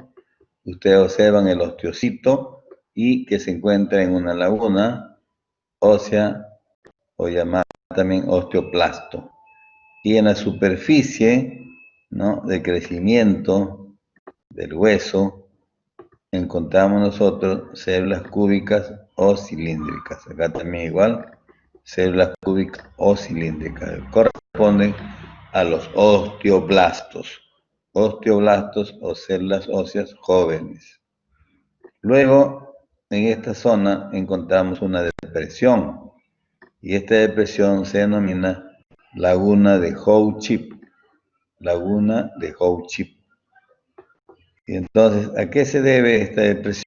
Ustedes observan el osteocito y que se encuentra en una laguna ósea o llamada también osteoplasto. Y en la superficie, ¿no?, de crecimiento del hueso encontramos nosotros células cúbicas o cilíndricas. Acá también igual, células cúbicas o cilíndricas. Corresponden a los osteoblastos. Osteoblastos o células óseas jóvenes. Luego, en esta zona encontramos una depresión. Y esta depresión se denomina laguna de Howe-Chip. Laguna de Howe-Chip. Y entonces, ¿a qué se debe esta depresión?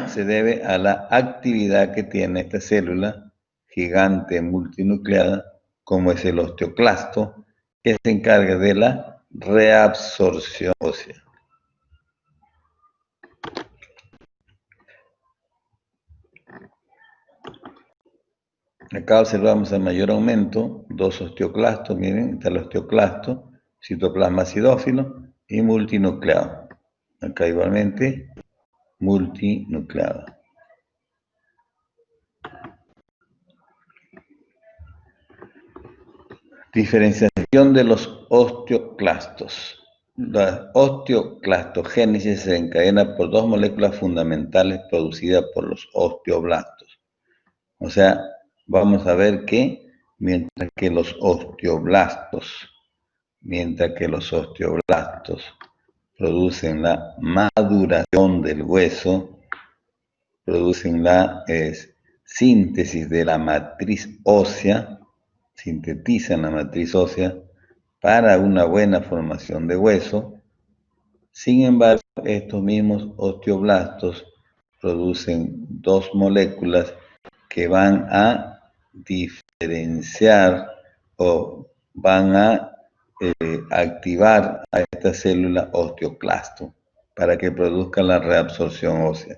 Se debe a la actividad que tiene esta célula gigante multinucleada, como es el osteoclasto, que se encarga de la reabsorción ósea. Acá observamos el mayor aumento, dos osteoclastos, miren, está el osteoclasto, citoplasma acidófilo y multinucleado. Acá igualmente, multinucleado. Diferenciación de los osteoclastos. La osteoclastogénesis se encadena por dos moléculas fundamentales producidas por los osteoblastos. O sea, vamos a ver que mientras que los osteoblastos producen la maduración del hueso, producen la síntesis de la matriz ósea, sintetizan la matriz ósea para una buena formación de hueso. Sin embargo, estos mismos osteoblastos producen dos moléculas que van a diferenciar o van a activar a esta célula osteoclasto para que produzca la reabsorción ósea.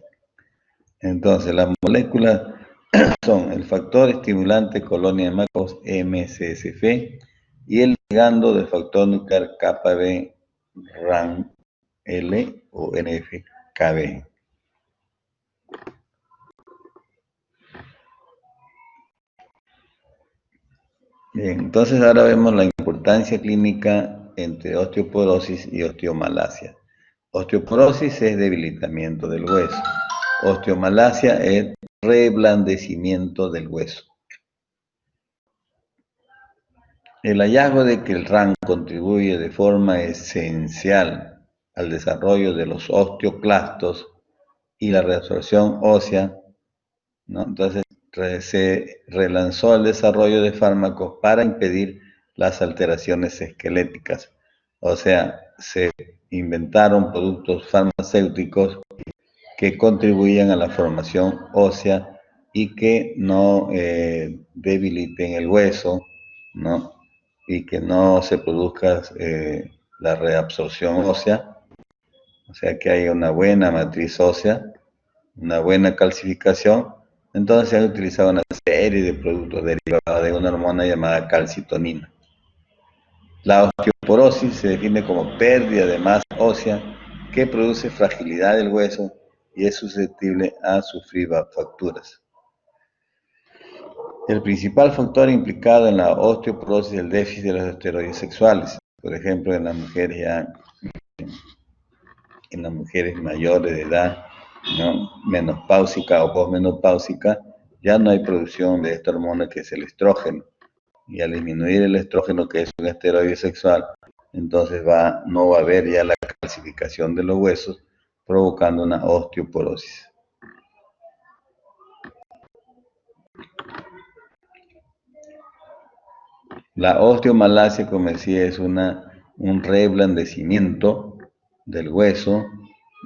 Entonces, las moléculas son el factor estimulante colonia de macrófagos MCSF y el ligando del factor nuclear KB RAN L o NF-KB. Bien, entonces ahora vemos la importancia clínica entre osteoporosis y osteomalacia. Osteoporosis es debilitamiento del hueso. Osteomalacia es reblandecimiento del hueso. El hallazgo de que el RAN contribuye de forma esencial al desarrollo de los osteoclastos y la reabsorción ósea, ¿no? Entonces se relanzó el desarrollo de fármacos para impedir las alteraciones esqueléticas. O sea, se inventaron productos farmacéuticos que contribuyen a la formación ósea y que no debiliten el hueso, ¿no?, y que no se produzca la reabsorción ósea, o sea que haya una buena matriz ósea, una buena calcificación. Entonces se han utilizado una serie de productos derivados de una hormona llamada calcitonina. La osteoporosis se define como pérdida de masa ósea que produce fragilidad del hueso y es susceptible a sufrir fracturas. El principal factor implicado en la osteoporosis es el déficit de los esteroides sexuales. Por ejemplo, en las mujeres mayores de edad, ¿no?, menopáusica o posmenopáusica, ya no hay producción de esta hormona que es el estrógeno. Y al disminuir el estrógeno, que es un esteroide sexual, entonces no va a haber ya la calcificación de los huesos, provocando una osteoporosis. La osteomalacia, como decía, es un reblandecimiento del hueso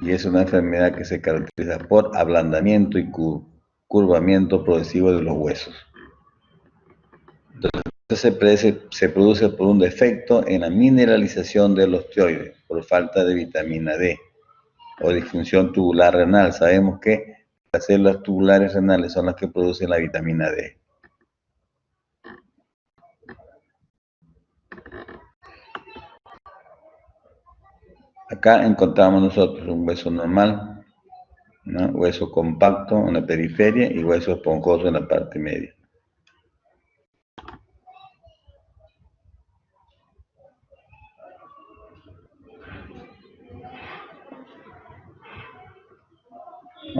y es una enfermedad que se caracteriza por ablandamiento y curvamiento progresivo de los huesos. Entonces se produce por un defecto en la mineralización del osteoide, por falta de vitamina D o disfunción tubular renal. Sabemos que las células tubulares renales son las que producen la vitamina D. Acá encontramos nosotros un hueso normal, ¿no?, hueso compacto en la periferia y hueso esponjoso en la parte media.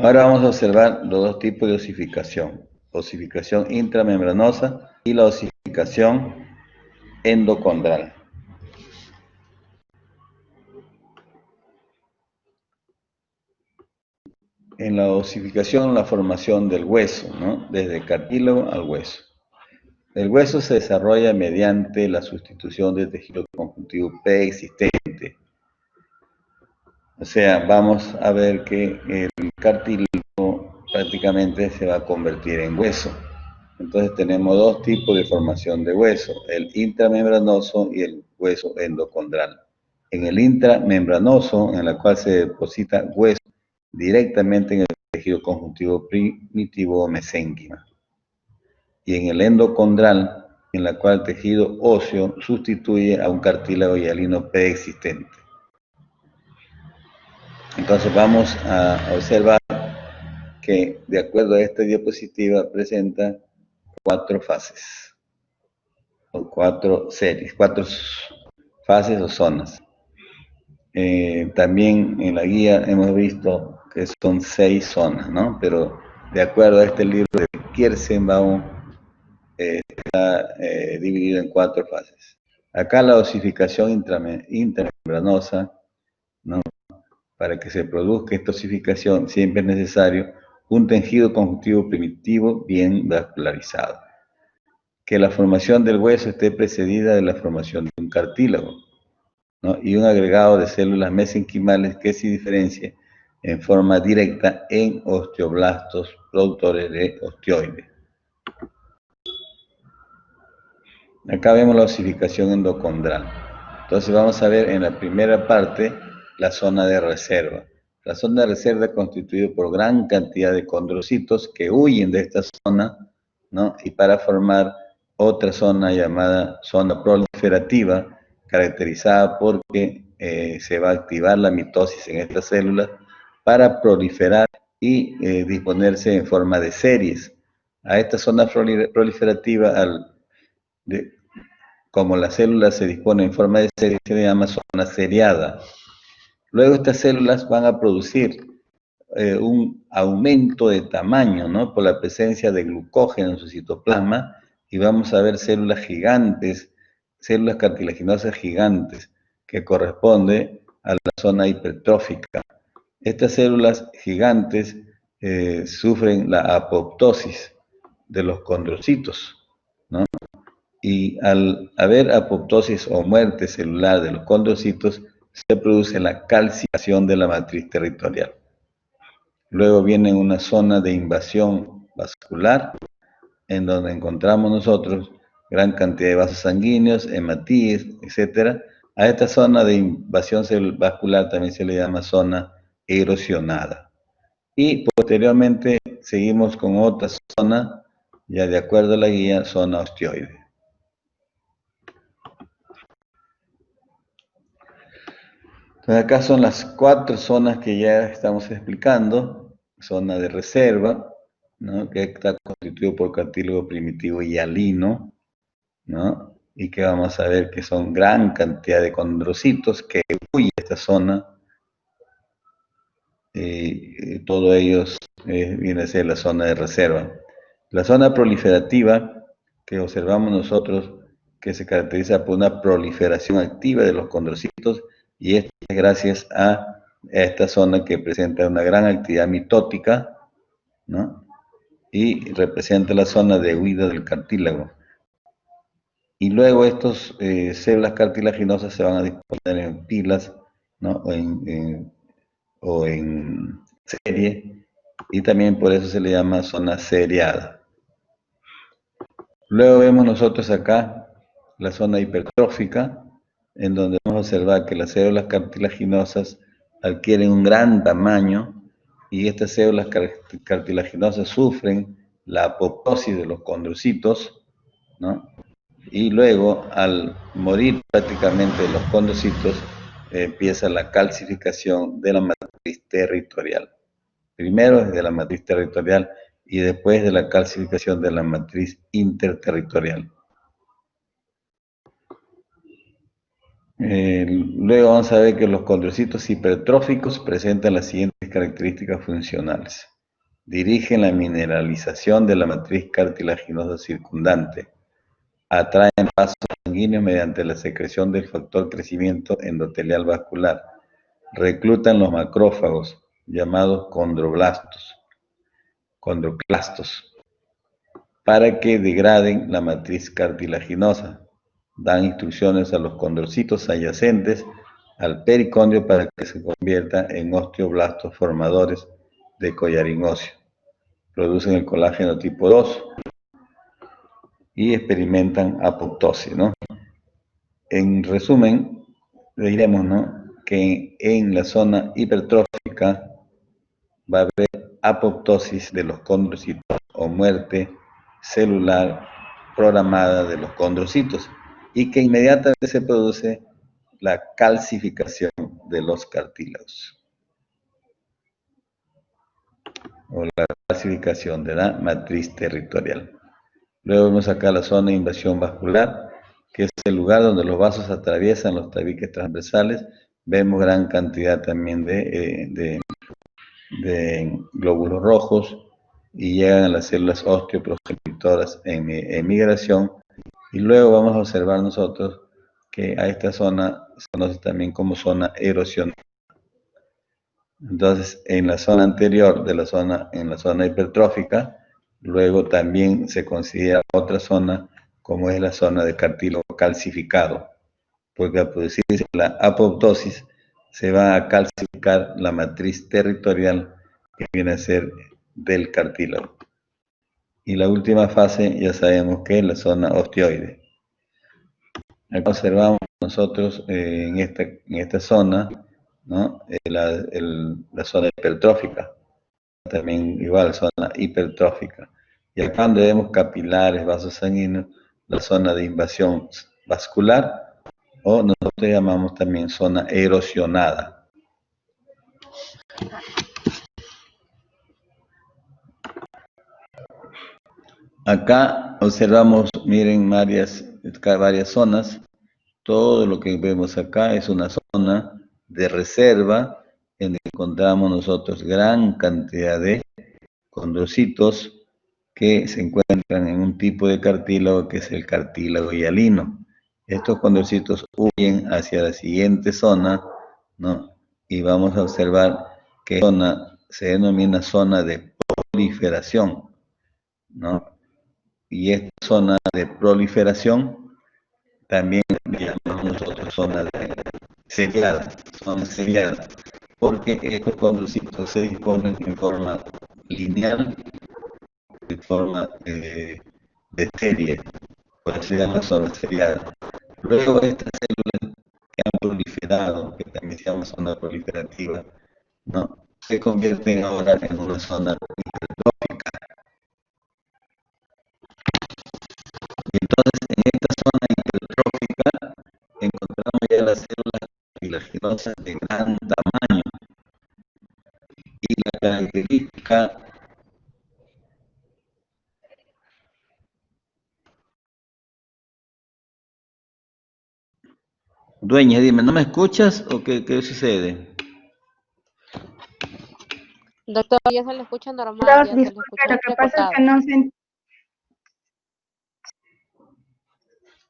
Ahora vamos a observar los dos tipos de osificación intramembranosa y la osificación endocondral. En la osificación, la formación del hueso, ¿no? Desde el cartílago al hueso. El hueso se desarrolla mediante la sustitución del tejido conjuntivo preexistente. O sea, vamos a ver que el cartílago prácticamente se va a convertir en hueso. Entonces tenemos dos tipos de formación de hueso, el intramembranoso y el hueso endocondral. En el intramembranoso, en la cual se deposita hueso directamente en el tejido conjuntivo primitivo o mesénquima. Y en el endocondral, en la cual el tejido óseo sustituye a un cartílago hialino preexistente. Entonces vamos a observar que, de acuerdo a esta diapositiva, presenta 4 fases, o 4 series, 4 fases o zonas. También en la guía hemos visto que son 6 zonas, ¿no? Pero de acuerdo a este libro de Kirschenbaum, está dividido en 4 fases. Acá la osificación intramembranosa, ¿no? Para que se produzca esta osificación siempre es necesario un tejido conjuntivo primitivo bien vascularizado. Que la formación del hueso esté precedida de la formación de un cartílago, ¿no? Y un agregado de células mesenquimales que se diferencie en forma directa en osteoblastos productores de osteoides. Acá vemos la osificación endocondral. Entonces vamos a ver en la primera parte la zona de reserva. La zona de reserva es constituida por gran cantidad de condrocitos que huyen de esta zona, ¿no? Y para formar otra zona llamada zona proliferativa, caracterizada porque se va a activar la mitosis en estas células para proliferar y disponerse en forma de series. A esta zona proliferativa, como la célula se dispone en forma de serie, se le llama zona seriada. Luego estas células van a producir un aumento de tamaño, ¿no? Por la presencia de glucógeno en su citoplasma, y vamos a ver células gigantes, células cartilaginosas gigantes, que corresponde a la zona hipertrófica. Estas células gigantes sufren la apoptosis de los condrocitos, ¿no? Y al haber apoptosis o muerte celular de los condrocitos, se produce la calcificación de la matriz territorial. Luego viene una zona de invasión vascular, en donde encontramos nosotros gran cantidad de vasos sanguíneos, hematíes, etc. A esta zona de invasión vascular también se le llama zona erosionada. Y posteriormente seguimos con otra zona, ya de acuerdo a la guía, zona osteoide. Entonces acá son las 4 zonas que ya estamos explicando. Zona de reserva, ¿no? Que está constituido por cartílago primitivo hialino, ¿no? Y que vamos a ver que son gran cantidad de condrocitos que huyen de esta zona. Todo ellos viene a ser la zona de reserva. La zona proliferativa que observamos nosotros, que se caracteriza por una proliferación activa de los condrocitos, y esto es gracias a esta zona que presenta una gran actividad mitótica, ¿no? Y representa la zona de huida del cartílago. Y luego estas células cartilaginosas se van a disponer en pilas, ¿no? O en serie, y también por eso se le llama zona seriada. Luego vemos nosotros acá la zona hipertrófica, en donde vamos a observar que las células cartilaginosas adquieren un gran tamaño, y estas células cartilaginosas sufren la apoptosis de los condrocitos, ¿no? Y luego, al morir prácticamente los condrocitos, empieza la calcificación de la matriz territorial. Primero desde la matriz territorial y después de la calcificación de la matriz interterritorial. Luego vamos a ver que los condrocitos hipertróficos presentan las siguientes características funcionales. Dirigen la mineralización de la matriz cartilaginosa circundante. Atraen vasos sanguíneos mediante la secreción del factor crecimiento endotelial vascular. Reclutan los macrófagos, llamados condroclastos, para que degraden la matriz cartilaginosa. Dan instrucciones a los condrocitos adyacentes al pericondio para que se convierta en osteoblastos formadores de collarín óseo. Producen el colágeno tipo 2 y experimentan apoptosis, ¿no? En resumen, diremos, ¿no?, que en la zona hipertrófica va a haber apoptosis de los condrocitos o muerte celular programada de los condrocitos y que inmediatamente se produce la calcificación de los cartílagos o la calcificación de la matriz territorial. Luego vemos acá la zona de invasión vascular, que es el lugar donde los vasos atraviesan los tabiques transversales. Vemos gran cantidad también de glóbulos rojos y llegan a las células osteoprogenitoras en migración. Y luego vamos a observar nosotros que a esta zona se conoce también como zona erosional. Entonces, en la zona anterior de en la zona hipertrófica, luego también se considera otra zona como es la zona de cartílago calcificado, porque al producirse la apoptosis se va a calcificar la matriz territorial que viene a ser del cartílago. Y la última fase ya sabemos que es la zona osteoide. Acá observamos nosotros en esta zona, ¿no?, la zona hipertrófica, también igual, zona hipertrófica. Y acá donde vemos capilares, vasos sanguíneos, la zona de invasión vascular, o nosotros llamamos también zona erosionada. Acá observamos, miren, varias zonas. Todo lo que vemos acá es una zona de reserva en donde encontramos nosotros gran cantidad de condrocitos que se encuentran en un tipo de cartílago que es el cartílago hialino. Estos condrocitos huyen hacia la siguiente zona, ¿no?, y vamos a observar que zona se denomina zona de proliferación, ¿no? Y esta zona de proliferación también llamamos nosotros zona seriada, porque estos condrocitos se disponen en forma lineal, en forma de serie, por eso se llama zona seriada. Luego estas células que han proliferado, que también se llama zona proliferativa, ¿no?, se convierten ahora en una zona hipertrófica. Y entonces en esta zona hipertrófica encontramos ya las células cartilaginosas de gran tamaño. Y la característica Dueña, dime, ¿no me escuchas o qué sucede? Doctor, ya se le escucha normal, ya se le Disculpe, escucha lo que pasa es entrecortado. que no se...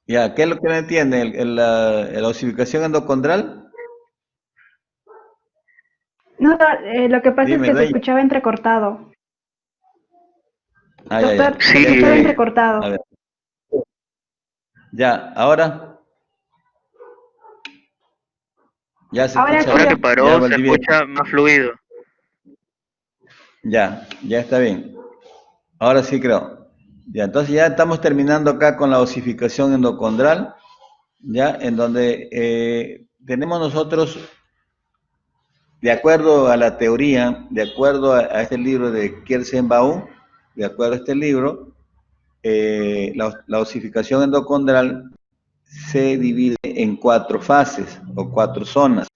Ya, ¿qué es lo que no entiende? ¿La osificación endocondral? No, lo que pasa es Dime, que se dueña. escuchaba entrecortado. Ah, ya, Doctor, ya. se Sí. escuchaba entrecortado. A ver. Ya, ¿ahora? Ya se Ahora escucha sí, Ahora que bien. Ya, paró, se Valdivia. escucha más fluido. Ya está bien. Ahora sí creo. Ya, entonces ya estamos terminando acá con la osificación endocondral, ya, en donde tenemos nosotros, de acuerdo a la teoría, de acuerdo a este libro de Kirschenbaum, de acuerdo a este libro, la osificación endocondral se divide en 4 fases o 4 zonas.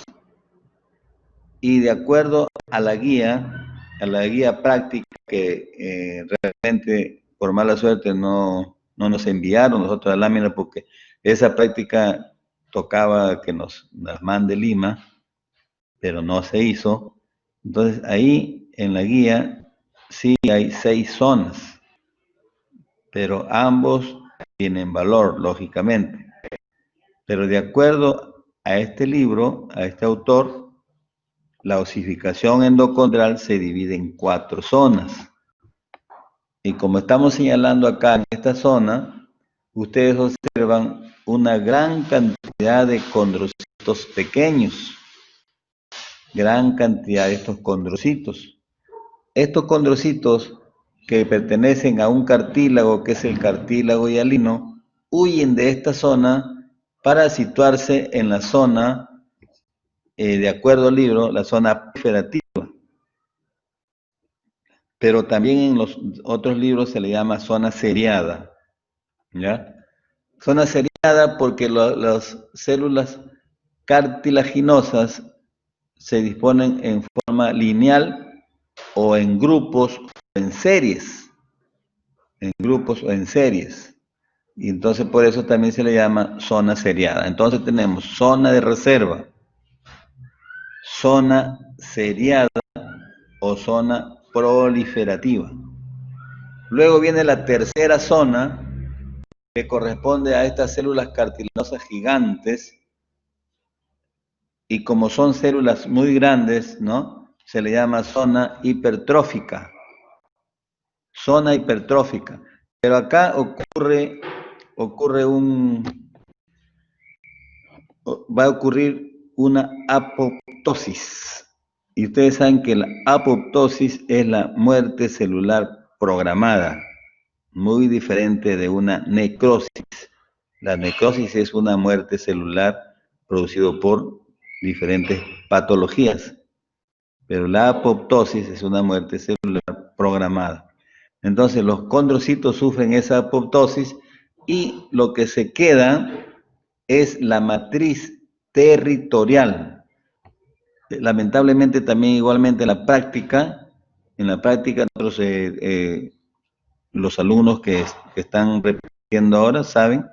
Y de acuerdo a la guía práctica que realmente por mala suerte no nos enviaron nosotros a lámina, porque esa práctica tocaba que nos mande Lima, pero no se hizo. Entonces ahí en la guía sí hay 6 zonas, pero ambos tienen valor, lógicamente. Pero de acuerdo a este libro, a este autor, la osificación endocondral se divide en 4 zonas. Y como estamos señalando acá en esta zona, ustedes observan una gran cantidad de condrocitos pequeños. Gran cantidad de estos condrocitos. Estos condrocitos que pertenecen a un cartílago, que es el cartílago hialino, huyen de esta zona para situarse en la zona, de acuerdo al libro, la zona proliferativa. Pero también en los otros libros se le llama zona seriada, ¿ya? Zona seriada porque las células cartilaginosas se disponen en forma lineal o en grupos o en series. En grupos o en series. Y entonces por eso también se le llama zona seriada. Entonces tenemos zona de reserva, zona seriada o zona proliferativa. Luego viene la tercera zona, que corresponde a estas células cartilaginosas gigantes, y como son células muy grandes, ¿no? Se le llama zona hipertrófica. Zona hipertrófica. Pero acá va a ocurrir una apoptosis. Y ustedes saben que la apoptosis es la muerte celular programada, muy diferente de una necrosis. La necrosis es una muerte celular producida por diferentes patologías, pero la apoptosis es una muerte celular programada. Entonces los condrocitos sufren esa apoptosis y lo que se queda es la matriz territorial. Lamentablemente también igualmente en la práctica nosotros, los alumnos que están repitiendo ahora saben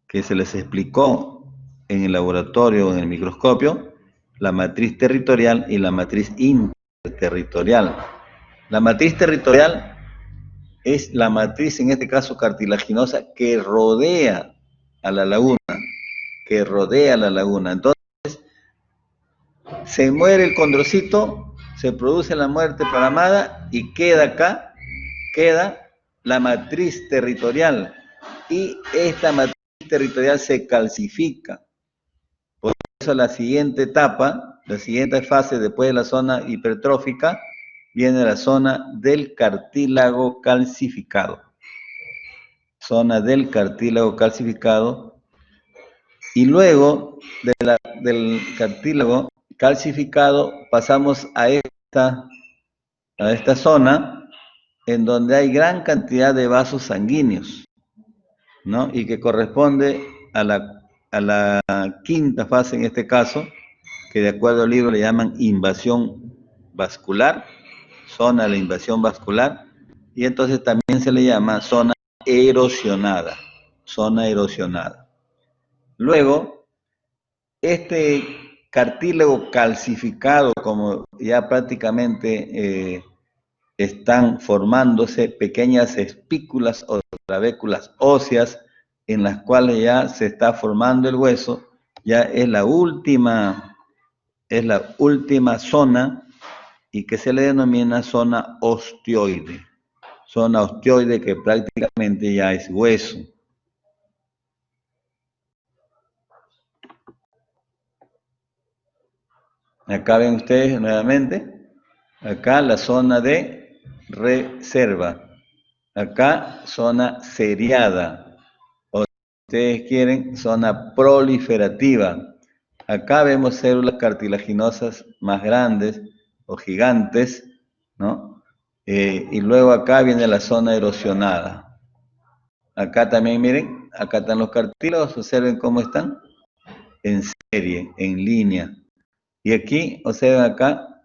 que se les explicó en el laboratorio, en el microscopio, la matriz territorial y la matriz interterritorial. La matriz territorial es la matriz, en este caso cartilaginosa, que rodea a la laguna, Entonces, se muere el condrocito, se produce la muerte programada y queda la matriz territorial. Y esta matriz territorial se calcifica. Por eso la siguiente etapa, la siguiente fase después de la zona hipertrófica, viene la zona del cartílago calcificado. Zona del cartílago calcificado. Y luego del cartílago calcificado pasamos a esta zona en donde hay gran cantidad de vasos sanguíneos, ¿no? Y que corresponde a la quinta fase en este caso, que de acuerdo al libro le llaman invasión vascular, zona de la invasión vascular, y entonces también se le llama zona erosionada. Luego, este cartílago calcificado, como ya prácticamente están formándose pequeñas espículas o trabéculas óseas en las cuales ya se está formando el hueso, ya es la última zona y que se le denomina zona osteoide. Zona osteoide que prácticamente ya es hueso. Acá ven ustedes nuevamente, acá la zona de reserva, acá zona seriada, o si ustedes quieren, zona proliferativa. Acá vemos células cartilaginosas más grandes o gigantes, ¿no? Y luego acá viene la zona erosionada. Acá también, miren, acá están los cartílagos, observen cómo están, en serie, en línea. Y aquí, observen acá,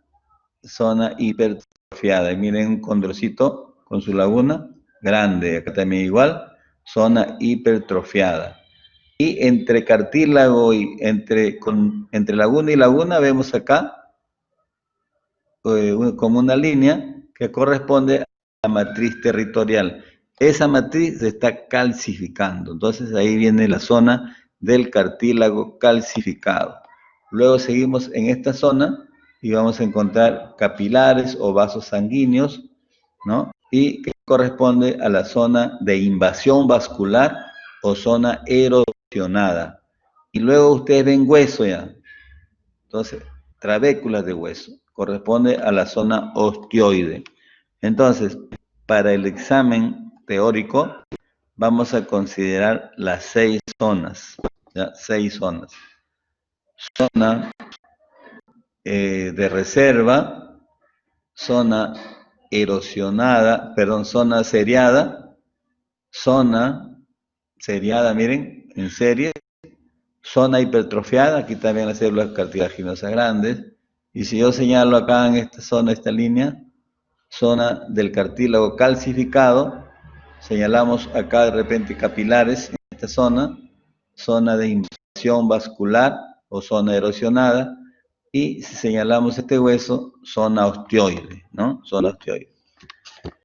zona hipertrofiada. Y miren un condrocito con su laguna grande. Acá también igual, zona hipertrofiada. Y entre cartílago y entre laguna y laguna vemos acá como una línea que corresponde a la matriz territorial. Esa matriz se está calcificando, entonces ahí viene la zona del cartílago calcificado. Luego seguimos en esta zona y vamos a encontrar capilares o vasos sanguíneos, ¿no? Y que corresponde a la zona de invasión vascular o zona erosionada. Y luego ustedes ven hueso ya. Entonces, trabéculas de hueso. Corresponde a la zona ostioide. Entonces, para el examen teórico, vamos a considerar las 6 zonas. ¿Ya? 6 zonas. Zona de reserva, zona erosionada, perdón, zona seriada, miren, en serie, zona hipertrofiada, aquí también las células cartilaginosas grandes, y si yo señalo acá en esta zona, esta línea, zona del cartílago calcificado, señalamos acá de repente capilares en esta zona de invasión vascular o zona erosionada, y si señalamos este hueso, zona ostioide, ¿no? Zona ostioide.